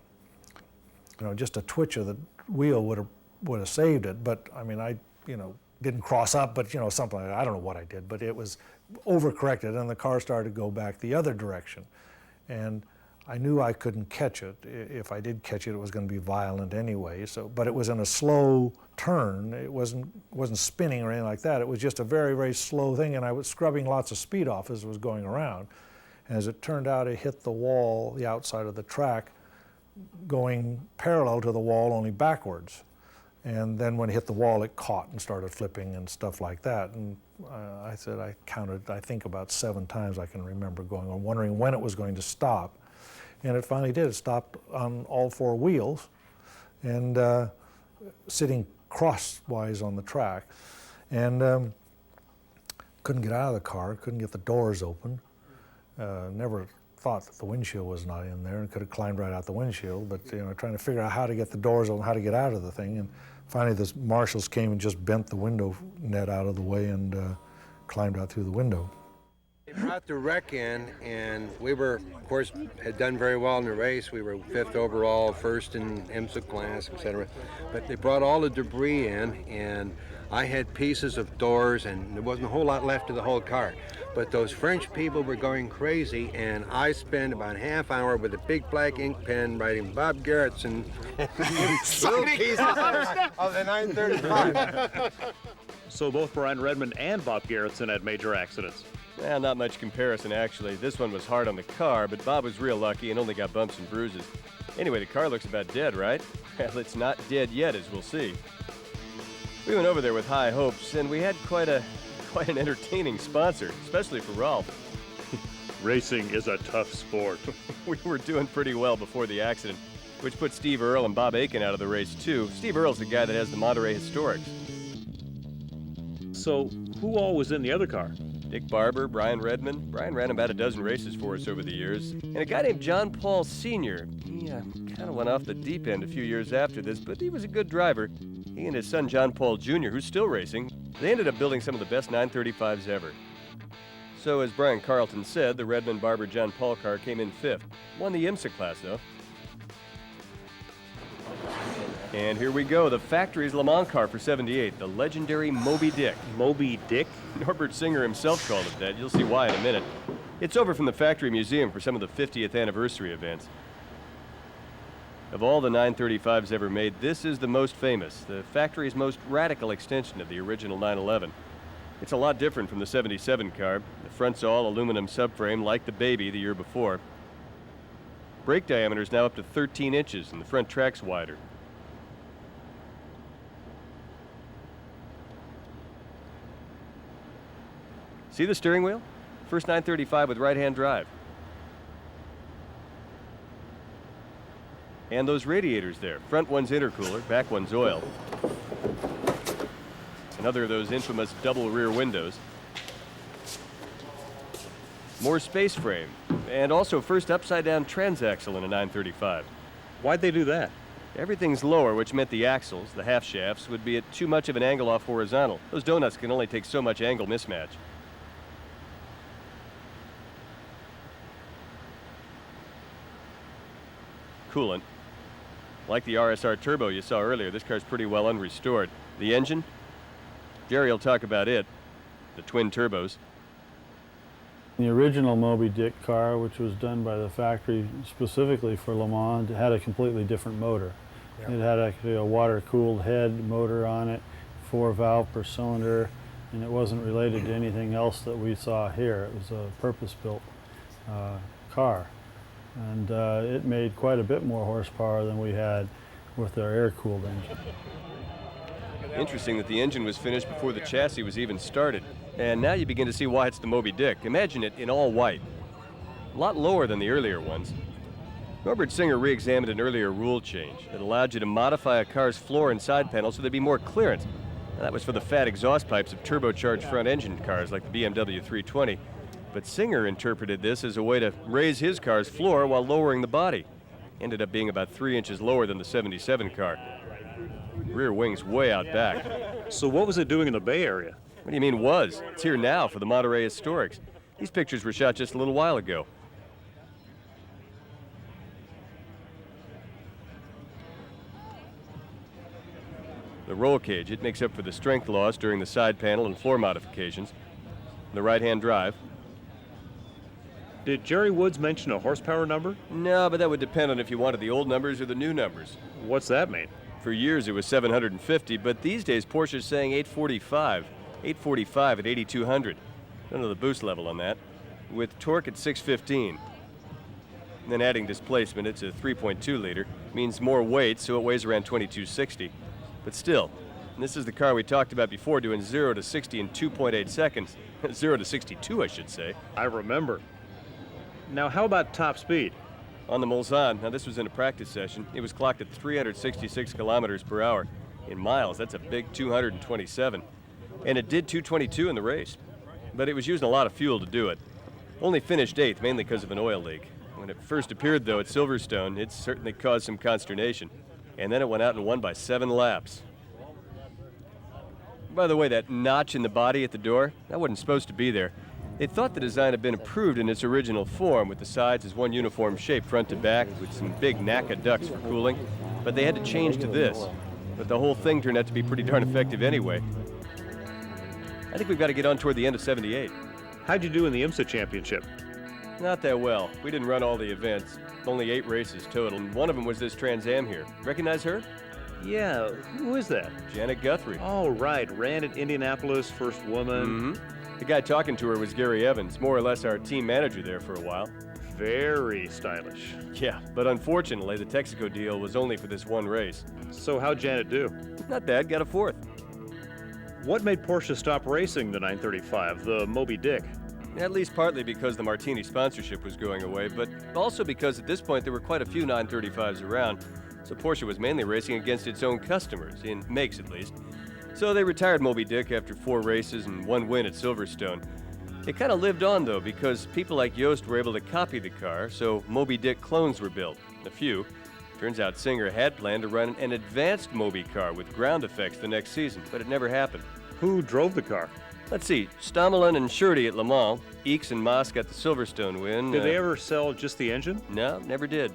You know, just a twitch of the wheel would have saved it, but I mean, I, you know, didn't cross up, but you know, something like that. I don't know what I did, but it was overcorrected, and the car started to go back the other direction. And I knew I couldn't catch it. If I did catch it, it was going to be violent anyway. So, but it was in a slow turn. It wasn't spinning or anything like that. It was just a very, very slow thing, and I was scrubbing lots of speed off as it was going around. And as it turned out, it hit the wall, the outside of the track, going parallel to the wall, only backwards. And then when it hit the wall, it caught and started flipping and stuff like that. And I said, I counted, I think about 7 times I can remember going on, wondering when it was going to stop. And it finally did. It stopped on all 4 wheels and sitting crosswise on the track. And couldn't get out of the car, couldn't get the doors open. Never thought that the windshield was not in there, and could have climbed right out the windshield, but you know, trying to figure out how to get the doors open, how to get out of the thing. And finally the marshals came and just bent the window net out of the way and climbed out through the window. They brought the wreck in, and we were, of course, had done very well in the race. We were 5th overall, 1st in IMSA class, etc. But they brought all the debris in, and I had pieces of doors, and there wasn't a whole lot left of the whole car. But those French people were going crazy, and I spent about ½ hour with a big black ink pen writing Bob Garretson little pieces of the 935. So both Brian Redman and Bob Garretson had major accidents. Well, not much comparison, actually. This one was hard on the car, but Bob was real lucky and only got bumps and bruises. Anyway, the car looks about dead, right? Well, it's not dead yet, as we'll see. We went over there with high hopes, and we had quite an entertaining sponsor, especially for Ralph. Racing is a tough sport. We were doing pretty well before the accident, which put Steve Earle and Bob Aiken out of the race, too. Steve Earle's the guy that has the Monterey Historics. So, who all was in the other car? Dick Barber, Brian Redman. Brian ran about a dozen races for us over the years. And a guy named John Paul Sr. He kind of went off the deep end a few years after this, but he was a good driver. He and his son John Paul Jr., who's still racing, they ended up building some of the best 935s ever. So as Brian Carlton said, the Redman Barber John Paul car came in 5th. Won the IMSA class, though. And here we go, the factory's Le Mans car for '78, the legendary Moby Dick. Moby Dick? Norbert Singer himself called it that. You'll see why in a minute. It's over from the factory museum for some of the 50th anniversary events. Of all the 935s ever made, this is the most famous, the factory's most radical extension of the original 911. It's a lot different from the '77 car. The front's all aluminum subframe like the Baby the year before. Brake diameter is now up to 13 inches and the front track's wider. See the steering wheel? First 935 with right-hand drive. And those radiators there. Front one's intercooler, back one's oil. Another of those infamous double rear windows. More space frame. And also first upside-down transaxle in a 935. Why'd they do that? Everything's lower, which meant the axles, the half shafts, would be at too much of an angle off horizontal. Those donuts can only take so much angle mismatch. Coolant. Like the RSR Turbo you saw earlier, this car's pretty well unrestored. The engine? Jerry will talk about it. The twin turbos. The original Moby Dick car, which was done by the factory specifically for Le Mans, had a completely different motor. Yeah. It had actually a water-cooled head motor on it, 4 valve per cylinder, and it wasn't related to anything else that we saw here. It was a purpose-built car. And it made quite a bit more horsepower than we had with our air-cooled engine. Interesting that the engine was finished before the chassis was even started. And now you begin to see why it's the Moby Dick. Imagine it in all white. a lot lower than the earlier ones. Norbert Singer re-examined an earlier rule change that allowed you to modify a car's floor and side panels so there'd be more clearance. Now, that was for the fat exhaust pipes of turbocharged front-engine cars like the BMW 320. But Singer interpreted this as a way to raise his car's floor while lowering the body. Ended up being about 3 inches lower than the 77 car. Rear wing's way out back. So what was it doing in the Bay Area? What do you mean was? It's here now for the Monterey Historics. These pictures were shot just a little while ago. The roll cage, it makes up for the strength loss during the side panel and floor modifications. The right-hand drive. Did Jerry Woods mention a horsepower number? No, but that would depend on if you wanted the old numbers or the new numbers. What's that mean? For years it was 750, but these days Porsche's saying 845. 845 at 8,200. Don't know the boost level on that. With torque at 615. And then adding displacement, it's a 3.2 liter. Means more weight, so it weighs around 2260. But still, this is the car we talked about before, doing 0 to 60 in 2.8 seconds. 0 to 62, I should say. I remember. Now, how about top speed? On the Mulsanne, now this was in a practice session, it was clocked at 366 kilometers per hour. In miles, that's a big 227. And it did 222 in the race. But it was using a lot of fuel to do it. Only finished 8th, mainly because of an oil leak. When it first appeared, though, at Silverstone, it certainly caused some consternation. And then it went out and won by 7 laps. By the way, that notch in the body at the door, that wasn't supposed to be there. They thought the design had been improved in its original form, with the sides as one uniform shape front to back, with some big NACA ducts for cooling, but they had to change to this. But the whole thing turned out to be pretty darn effective anyway. I think we've got to get on toward the end of 78. How'd you do in the IMSA championship? Not that well. We didn't run all the events. Only 8 races total, and one of them was this Trans Am here. Recognize her? Yeah, who is that? Janet Guthrie. Oh, right. Ran at Indianapolis, first woman. Mm-hmm. The guy talking to her was Gary Evans, more or less our team manager there for a while. Very stylish. Yeah, but unfortunately, the Texaco deal was only for this one race. So how'd Janet do? Not bad, got a 4th. What made Porsche stop racing the 935, the Moby Dick? At least partly because the Martini sponsorship was going away, but also because at this point there were quite a few 935s around, so Porsche was mainly racing against its own customers, in makes at least. So they retired Moby Dick after 4 races and 1 win at Silverstone. It kind of lived on, though, because people like Yost were able to copy the car, so Moby Dick clones were built. A few. Turns out Singer had planned to run an advanced Moby car with ground effects the next season, but it never happened. Who drove the car? Let's see, Stommelen and Schurte at Le Mans, Eakes and Moss got the Silverstone win. Did they ever sell just the engine? No, never did.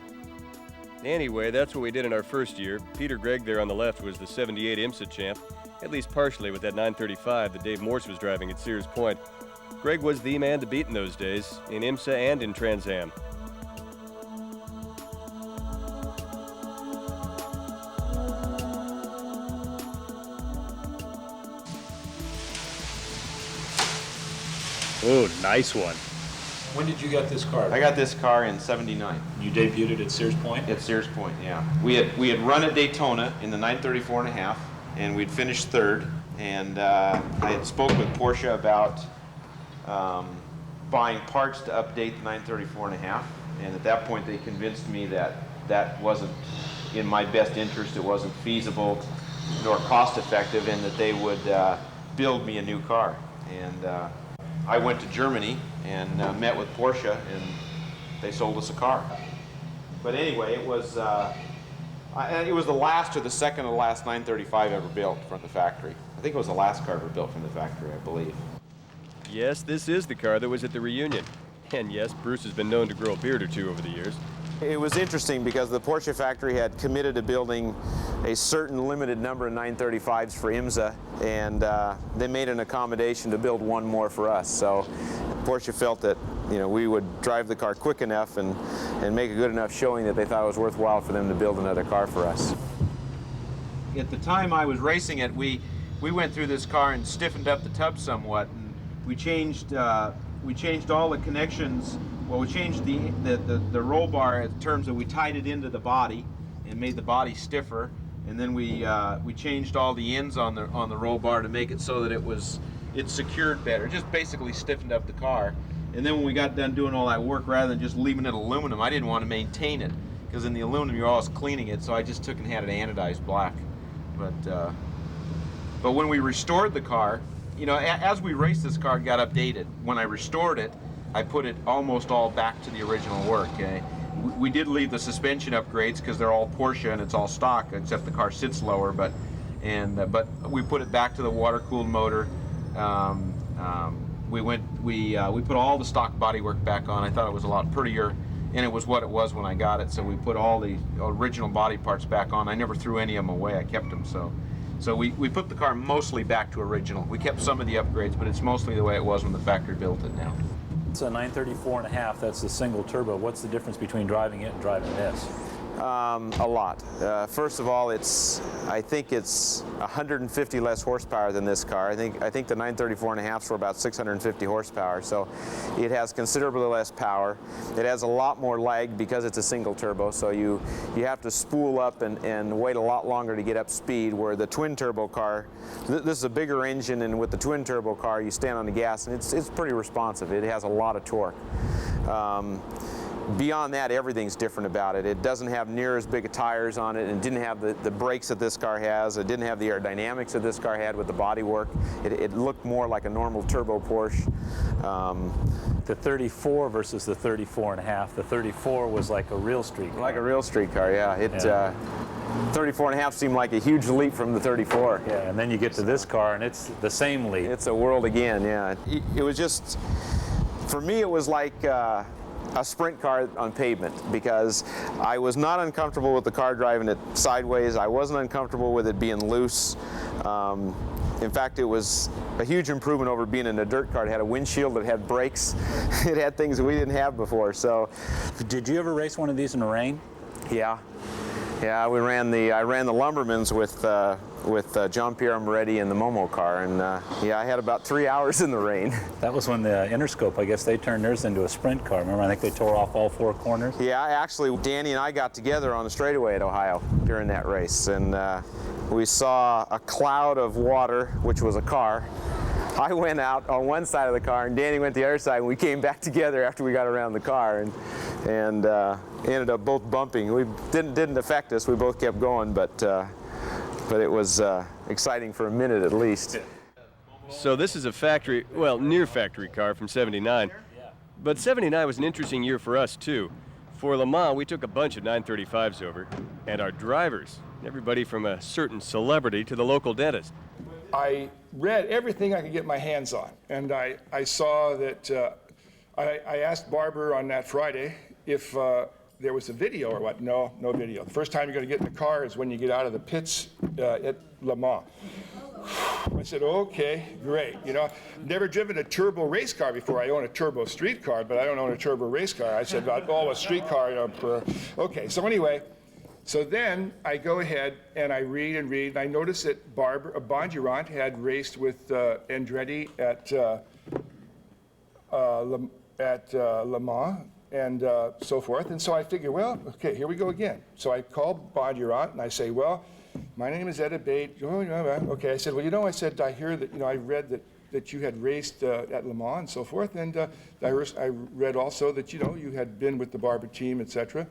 Anyway, that's what we did in our first year. Peter Gregg there on the left was the 78 IMSA champ, at least partially with that 935 that Dave Morse was driving at Sears Point. Gregg was the man to beat in those days, in IMSA and in Trans Am. Oh, nice one. When did you get this car? I got this car in '79. You debuted it at Sears Point? At Sears Point, yeah. We had run at Daytona in the 934.5, and we'd finished 3rd. And I had spoke with Porsche about buying parts to update the 934.5. And at that point, they convinced me that that wasn't in my best interest. It wasn't feasible nor cost effective, and that they would build me a new car. And I went to Germany and met with Porsche, and they sold us a car. But anyway, it was the last or the second to the last 935 ever built from the factory. I think it was the last car ever built from the factory, I believe. Yes, this is the car that was at the reunion. And yes, Bruce has been known to grow a beard or two over the years. It was interesting because the Porsche factory had committed to building a certain limited number of 935s for IMSA, and they made an accommodation to build one more for us. So Porsche felt that we would drive the car quick enough and make a good enough showing that they thought it was worthwhile for them to build another car for us. At the time I was racing it, we went through this car and stiffened up the tub somewhat, and we changed all the connections. Well, we changed the roll bar in terms of we tied it into the body and made the body stiffer, and then we changed all the ends on the roll bar to make it so that it secured better. Just basically stiffened up the car, And then when we got done doing all that work, rather than just leaving it aluminum, I didn't want to maintain it, because in the aluminum you're always cleaning it, so I just took and had it anodized black. But when we restored the car, you know, as we raced this car, it got updated. When I restored it, I put it almost all back to the original work. We did leave the suspension upgrades because they're all Porsche and it's all stock, except the car sits lower. But we put it back to the water-cooled motor. We put all the stock bodywork back on. I thought it was a lot prettier, and it was what it was when I got it. So we put all the original body parts back on. I never threw any of them away. I kept them. So we put the car mostly back to original. We kept some of the upgrades, but it's mostly the way it was when the factory built it now. It's a 934.5. That's the single turbo. What's the difference between driving it and driving this? A lot. First of all, I think it's 150 less horsepower than this car. I think the 934.5s were about 650 horsepower, so it has considerably less power. It has a lot more lag because it's a single turbo, so you have to spool up and wait a lot longer to get up speed, where the twin turbo car, this is a bigger engine, and with the twin turbo car you stand on the gas and it's pretty responsive. It has a lot of torque. Beyond that, everything's different about it. It doesn't have near as big of tires on it, and didn't have the brakes that this car has. It didn't have the aerodynamics that this car had with the bodywork. It looked more like a normal turbo Porsche. The 34 versus the 34.5. The 34 was like a real street car. Like a real street car, yeah. 34.5 seemed like a huge leap from the 34. Yeah, and then you get to this car, and it's the same leap. It's a world again, yeah. It was just, for me, it was like a sprint car on pavement, because I was not uncomfortable with the car driving it sideways. I wasn't uncomfortable with it being loose. In fact, it was a huge improvement over being in a dirt car. It had a windshield, it had brakes, it had things that we didn't have before. So, did you ever race one of these in the rain? Yeah. Yeah, I ran the Lumbermans with John Pierre Moretti in the Momo car, and yeah, I had about 3 hours in the rain. That was when the Interscope, I guess, they turned theirs into a sprint car. Remember, I think they tore off all 4 corners? Yeah, actually, Danny and I got together on the straightaway at Ohio during that race, and we saw a cloud of water, which was a car. I went out on one side of the car, and Danny went the other side, and we came back together after we got around the car, and ended up both bumping. We didn't affect us. We both kept going, but it was exciting for a minute at least. So this is a factory, well, near factory car from '79. But '79 was an interesting year for us too. For Le Mans, we took a bunch of 935s over, and our drivers, everybody from a certain celebrity to the local dentist. I read everything I could get my hands on, and I saw that I asked Barber on that Friday if there was a video or what. No video. The first time you're going to get in the car is when you get out of the pits at Le Mans. I said, okay, great. You know, never driven a turbo race car before. I own a turbo street car, but I don't own a turbo race car. I said, a street car. Okay, so anyway, so then I go ahead and I read, and I noticed that Bondurant had raced with Andretti at Le Mans and so forth. And so I figured, well, okay, here we go again. So I called Bondurant and I say, well, my name is Ed Abate. Oh, okay. I said, well, I hear that, I read that you had raced at Le Mans and so forth. And I read also that, you had been with the Barber team, etc.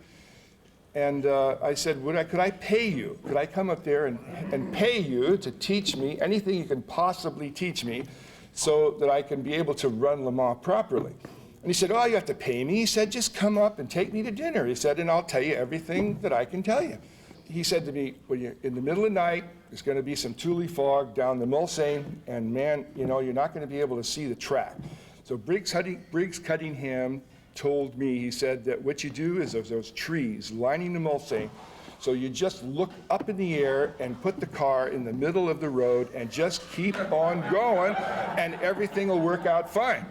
And I said, could I pay you? Could I come up there and pay you to teach me anything you can possibly teach me so that I can be able to run Le Mans properly? And he said, oh, you have to pay me. He said, just come up and take me to dinner. He said, and I'll tell you everything that I can tell you. He said to me, well, in the middle of the night, there's going to be some Thule fog down the Mulsanne, and man, you're not going to be able to see the track. So Briggs Cunningham told me, he said that what you do is those trees lining the Mulsanne, so you just look up in the air and put the car in the middle of the road and just keep on going, and everything will work out fine.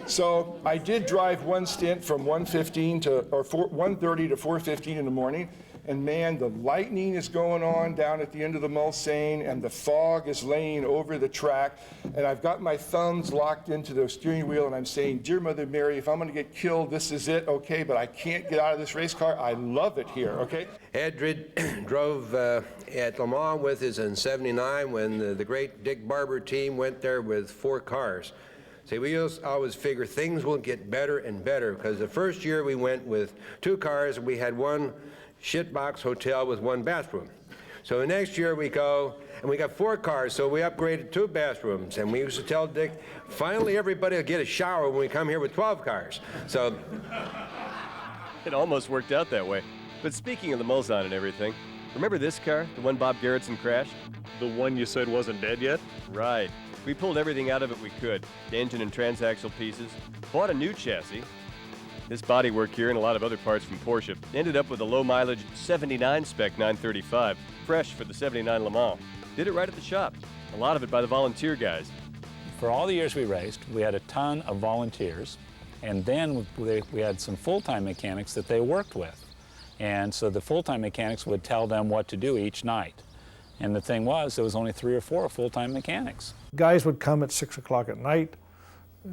So I did drive one stint from 1:30 to 4:15 in the morning, and man, the lightning is going on down at the end of the Mulsanne, and the fog is laying over the track, and I've got my thumbs locked into the steering wheel, and I'm saying, dear Mother Mary, if I'm going to get killed, this is it, okay, but I can't get out of this race car. I love it here, okay? Ed drove at Le Mans with us in '79 when the great Dick Barber team went there with 4 cars. See, we always figure things will get better and better, because the first year we went with 2 cars and we had one shitbox hotel with 1 bathroom. So the next year we go and we got 4 cars, so we upgraded 2 bathrooms. And we used to tell Dick, finally everybody will get a shower when we come here with 12 cars. So it almost worked out that way. But speaking of the Mulsanne and everything, remember this car, the one Bob Garretson crashed? The one you said wasn't dead yet? Right. We pulled everything out of it we could, the engine and transaxle pieces, bought a new chassis. This bodywork here and a lot of other parts from Porsche ended up with a low-mileage 79 spec 935, fresh for the 79 Le Mans. Did it right at the shop, a lot of it by the volunteer guys. For all the years we raced, we had a ton of volunteers, and then we had some full-time mechanics that they worked with. And so the full-time mechanics would tell them what to do each night. And the thing was, there was only 3 or 4 full-time mechanics. Guys would come at 6 o'clock at night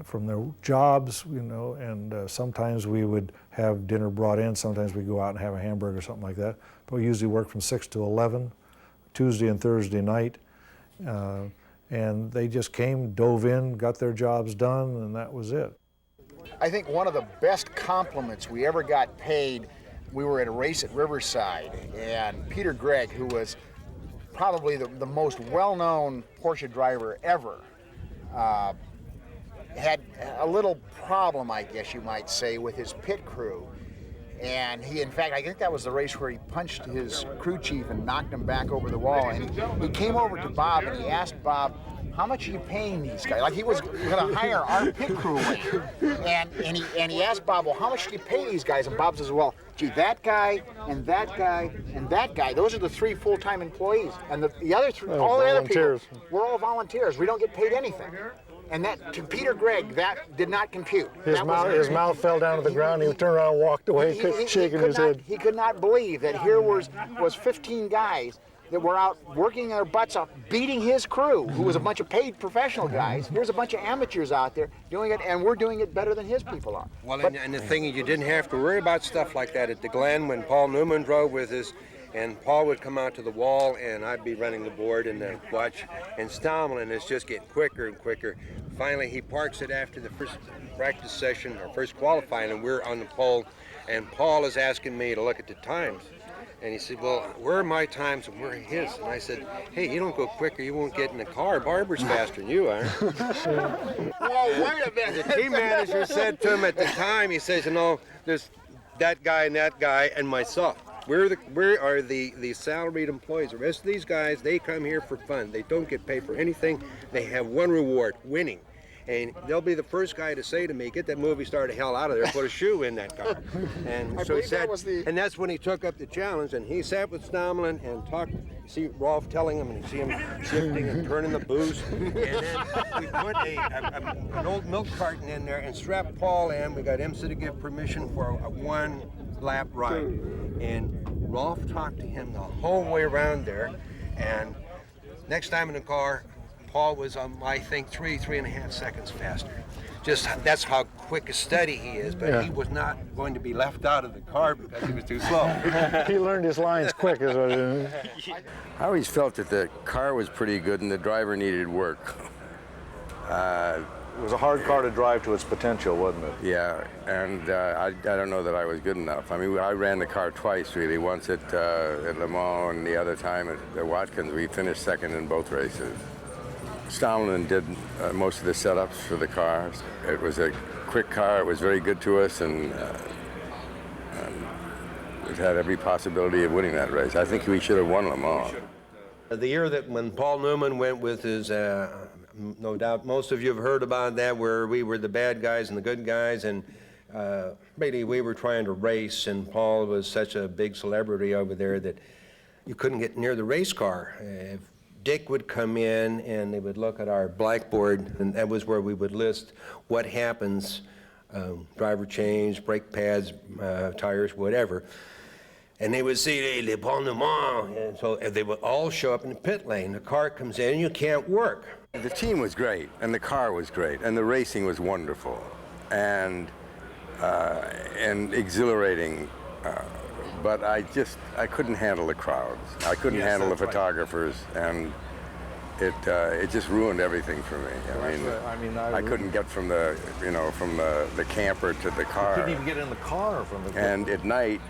from their jobs, you know, and sometimes we would have dinner brought in, sometimes we'd go out and have a hamburger or something like that. But we usually worked from 6 to 11, Tuesday and Thursday night. And they just came, dove in, got their jobs done, and that was it. I think one of the best compliments we ever got paid, we were at a race at Riverside, and Peter Gregg, who was probably the most well-known Porsche driver ever, had a little problem, I guess you might say, with his pit crew. And he, in fact, I think that was the race where he punched his crew chief and knocked him back over the wall. And he came over to Bob and he asked Bob, how much are you paying these guys? Like he was going to hire our pit crew in. And he asked Bob, well, how much do you pay these guys? And Bob says, well, gee, that guy and that guy and that guy, those are the 3 full-time employees. And the other 3, all the other people, we're all volunteers. We don't get paid anything. And that, to Peter Gregg, that did not compute. His mouth fell down to the ground. He turned around and walked away, shaking his head. He could not believe that here was 15 guys that were out working their butts off, beating his crew, who was a bunch of paid professional guys. Here's a bunch of amateurs out there doing it, and we're doing it better than his people are. Well, and the thing is, you didn't have to worry about stuff like that at the Glen when Paul Newman drove with us. And Paul would come out to the wall, and I'd be running the board and the watch, and Stommelin is just getting quicker and quicker. Finally, he parks it after the first practice session, or first qualifying, and we're on the pole, and Paul is asking me to look at the times. And he said, well, where are my times and where are his? And I said, hey, you don't go quicker, you won't get in the car. Barber's faster than you are. Whoa, wait a minute. The team manager said to him at the time, he says, you know, there's that guy and myself. We are the salaried employees. The rest of these guys, they come here for fun. They don't get paid for anything. They have one reward, winning. And they'll be the first guy to say to me, get that movie star the hell out of there, put a shoe in that car. And so he said, and that's when he took up the challenge, and he sat with Stommelin and talked. You see Rolf telling him, and you see him shifting and turning the boost. And then we put an old milk carton in there and strapped Paul in. We got IMSA to give permission for a 1-lap ride. And Rolf talked to him the whole way around there. And next time in the car, Paul was, I think, 3.5 seconds faster. Just that's how quick a study he is, but he was not going to be left out of the car because he was too slow. He learned his lines quick, is what it is. I always felt that the car was pretty good and the driver needed work. It was a hard car to drive to its potential, wasn't it? Yeah, and I don't know that I was good enough. I mean, I ran the car twice, really. Once at Le Mans and the other time at Watkins. We finished second in both races. Stommelin did most of the setups for the cars. It was a quick car. It was very good to us, and it had every possibility of winning that race. I think we should have won Le Mans. The year that when Paul Newman went with his, no doubt most of you have heard about that, where we were the bad guys and the good guys, and really we were trying to race, and Paul was such a big celebrity over there that you couldn't get near the race car. If Dick would come in and they would look at our blackboard, and that was where we would list what happens, driver change, brake pads, tires, whatever. And they would see Le Paul Newman, and so they would all show up in the pit lane. The car comes in and you can't work. The team was great, and the car was great, and the racing was wonderful, and exhilarating. But I couldn't handle the crowds. I couldn't handle the photographers, and it just ruined everything for me. I couldn't get from the camper to the car. You couldn't even get in the car from the car. And at night,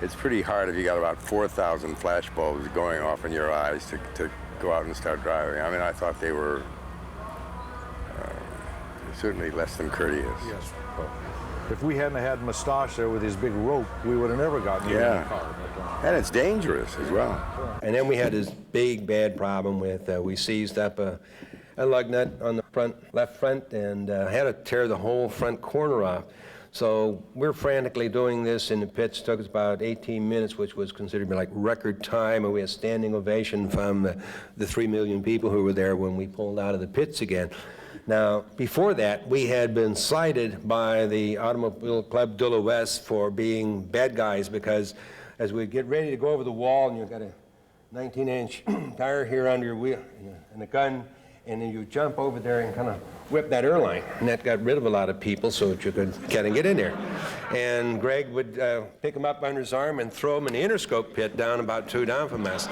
it's pretty hard if you got about 4,000 flash bulbs going off in your eyes to go out and start driving. I mean, I thought they were certainly less than courteous. Yes. If we hadn't had Mustache there with his big rope, we would have never gotten in the car. And it's dangerous as well. And then we had this big bad problem with, we seized up a lug nut on the left front and had to tear the whole front corner off. So we're frantically doing this in the pits. It took us about 18 minutes, which was considered like record time, and we had standing ovation from the 3 million people who were there when we pulled out of the pits again. Now, before that, we had been cited by the Automobile Club de l'Ouest for being bad guys, because as we get ready to go over the wall, and you've got a 19-inch tire here under your wheel and a gun, and then you jump over there and kind of whip that airline. And that got rid of a lot of people so that you could kind of get in there. And Greg would pick them up under his arm and throw them in the Interscope pit down about 2 down from us.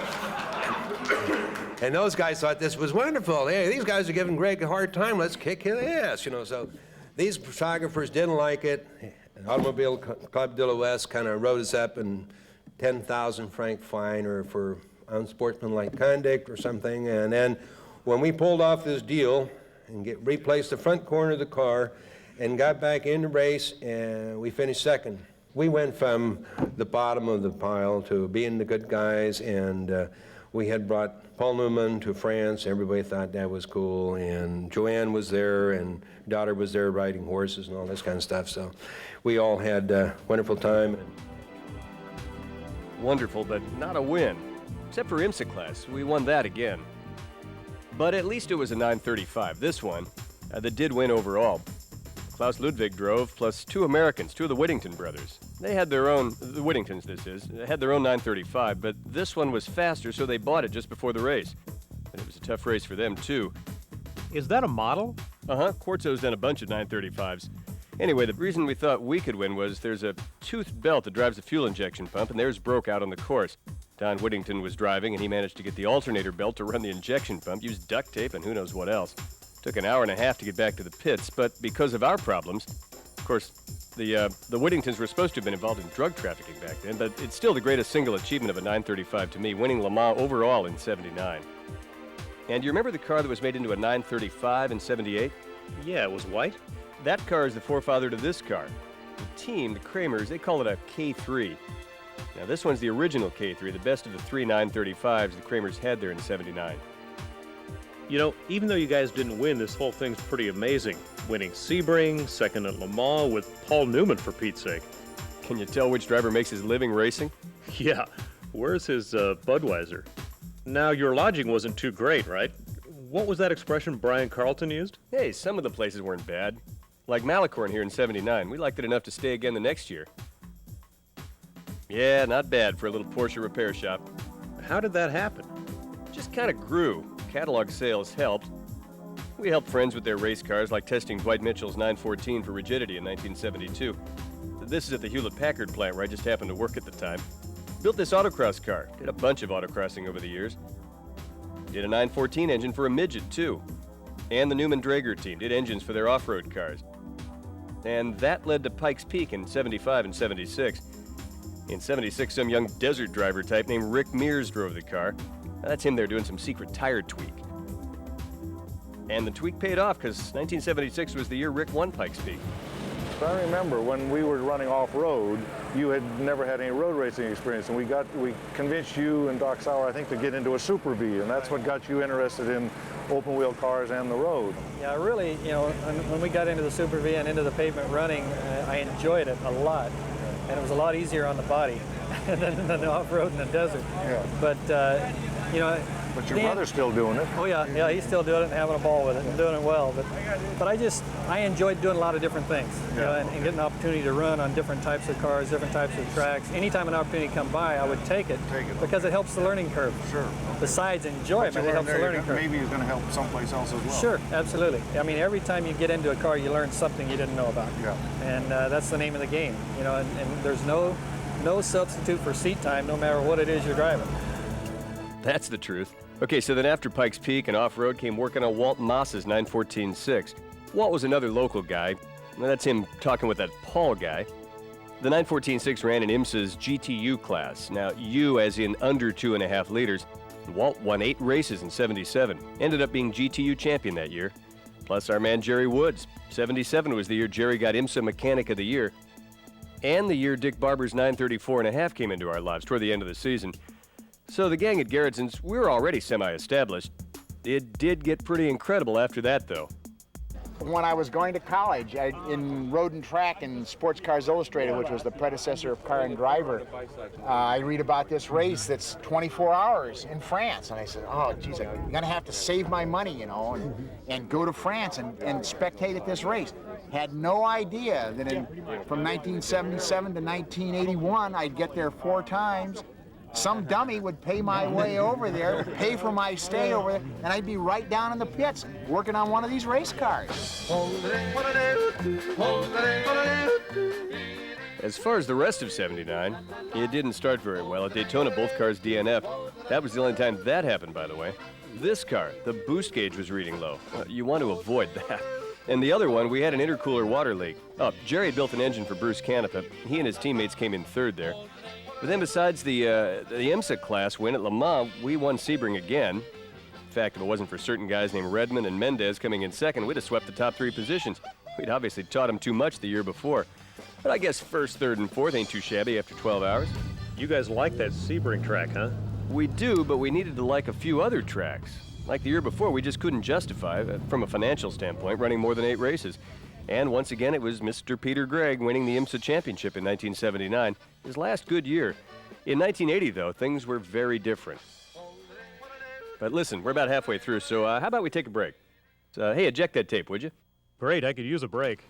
And those guys thought this was wonderful. Hey, these guys are giving Greg a hard time. Let's kick his ass, So these photographers didn't like it. Automobile Club de l'Ouest kind of wrote us up and 10,000 franc fine or for unsportsmanlike conduct or something. And then when we pulled off this deal and replaced the front corner of the car and got back in the race, and we finished second. We went from the bottom of the pile to being the good guys, and we had brought Paul Newman to France. Everybody thought that was cool, and Joanne was there, and daughter was there riding horses and all this kind of stuff. So we all had a wonderful time. Wonderful, but not a win. Except for IMSA class, we won that again. But at least it was a 935, this one, that did win overall. Klaus Ludwig drove, plus 2 Americans, 2 of the Whittington brothers. They had their own, the Whittingtons this is, had their own 935, but this one was faster, so they bought it just before the race. And it was a tough race for them, too. Is that a model? Uh-huh, Quartzo's done a bunch of 935s. Anyway, the reason we thought we could win was there's a toothed belt that drives the fuel injection pump, and theirs broke out on the course. Don Whittington was driving, and he managed to get the alternator belt to run the injection pump, used duct tape, and who knows what else. Took an hour and a half to get back to the pits, but because of our problems, of course, the Whittingtons were supposed to have been involved in drug trafficking back then, but it's still the greatest single achievement of a 935 to me, winning Le Mans overall in '79. And you remember the car that was made into a 935 in '78? Yeah, it was white. That car is the forefather to this car. The team, the Kramers, they call it a K3. Now this one's the original K3, the best of the 3 935s the Kramers had there in '79. Even though you guys didn't win, this whole thing's pretty amazing. Winning Sebring, second at Le Mans with Paul Newman, for Pete's sake. Can you tell which driver makes his living racing? Yeah, where's his Budweiser? Now, your lodging wasn't too great, right? What was that expression Brian Carlton used? Hey, some of the places weren't bad. Like Malicorn here in '79. We liked it enough to stay again the next year. Yeah, not bad for a little Porsche repair shop. How did that happen? Just kind of grew. Catalog sales helped. We helped friends with their race cars, like testing Dwight Mitchell's 914 for rigidity in 1972. This is at the Hewlett-Packard plant where I just happened to work at the time. Built this autocross car. Did a bunch of autocrossing over the years. Did a 914 engine for a midget, too. And the Newman Draeger team did engines for their off-road cars. And that led to Pikes Peak in '75 and '76. In '76, some young desert driver type named Rick Mears drove the car. That's him there doing some secret tire tweak. And the tweak paid off, because 1976 was the year Rick won Pikes Peak. I remember when we were running off-road, you had never had any road racing experience, and we convinced you and Doc Sauer, I think, to get into a Super B, and that's what got you interested in open-wheel cars and the road. Yeah, really, when we got into the Super V and into the pavement running, I enjoyed it a lot, and it was a lot easier on the body than the off-road in the desert. Yeah. But But your brother's still doing it. Oh yeah, he's still doing it and having a ball with it and doing it well. But I enjoyed doing a lot of different things, and getting an opportunity to run on different types of cars, different types of tracks. Anytime an opportunity come by, I would take it because it helps the learning curve. Sure. Besides enjoyment, it helps the learning curve. Maybe it's going to help someplace else as well. Sure, absolutely. I mean, every time you get into a car, you learn something you didn't know about. Yeah. And that's the name of the game, and there's no substitute for seat time, no matter what it is you're driving. That's the truth. Okay, so then after Pikes Peak and off-road came working on Walt Moss's 914.6. Walt was another local guy. Well, that's him talking with that Paul guy. The 914.6 ran in IMSA's GTU class. Now, U as in under 2.5 liters. Walt won 8 races in 77. Ended up being GTU champion that year. Plus our man Jerry Woods. 77 was the year Jerry got IMSA Mechanic of the Year. And the year Dick Barber's 934.5 came into our lives toward the end of the season. So the gang at Garretson's, we were already semi-established. It did get pretty incredible after that, though. When I was going to college in Road and Track and Sports Cars Illustrated, which was the predecessor of Car and Driver, I read about this race that's 24 hours in France. And I said, oh, geez, I'm going to have to save my money, you know, and go to France and spectate at this race. Had no idea that from 1977 to 1981, I'd get there 4 times. Some dummy would pay my way over there, pay for my stay over there, and I'd be right down in the pits working on one of these race cars. As far as the rest of 79, it didn't start very well. At Daytona, both cars DNF. That was the only time that happened, by the way. This car, the boost gauge was reading low. You want to avoid that. And the other one, we had an intercooler water leak. Oh, Jerry had built an engine for Bruce Canepa. He and his teammates came in 3rd there. But then besides the IMSA class win at Le Mans, we won Sebring again. In fact, if it wasn't for certain guys named Redman and Mendez coming in 2nd, we'd have swept the top 3 positions. We'd obviously taught them too much the year before. But I guess 1st, 3rd, and 4th ain't too shabby after 12 hours. You guys like that Sebring track, huh? We do, but we needed to like a few other tracks. Like the year before, we just couldn't justify, from a financial standpoint, running more than 8 races. And once again, it was Mr. Peter Gregg winning the IMSA championship in 1979, his last good year. In 1980, though, things were very different. But listen, we're about halfway through, so how about we take a break? Hey, eject that tape, would you? Great, I could use a break.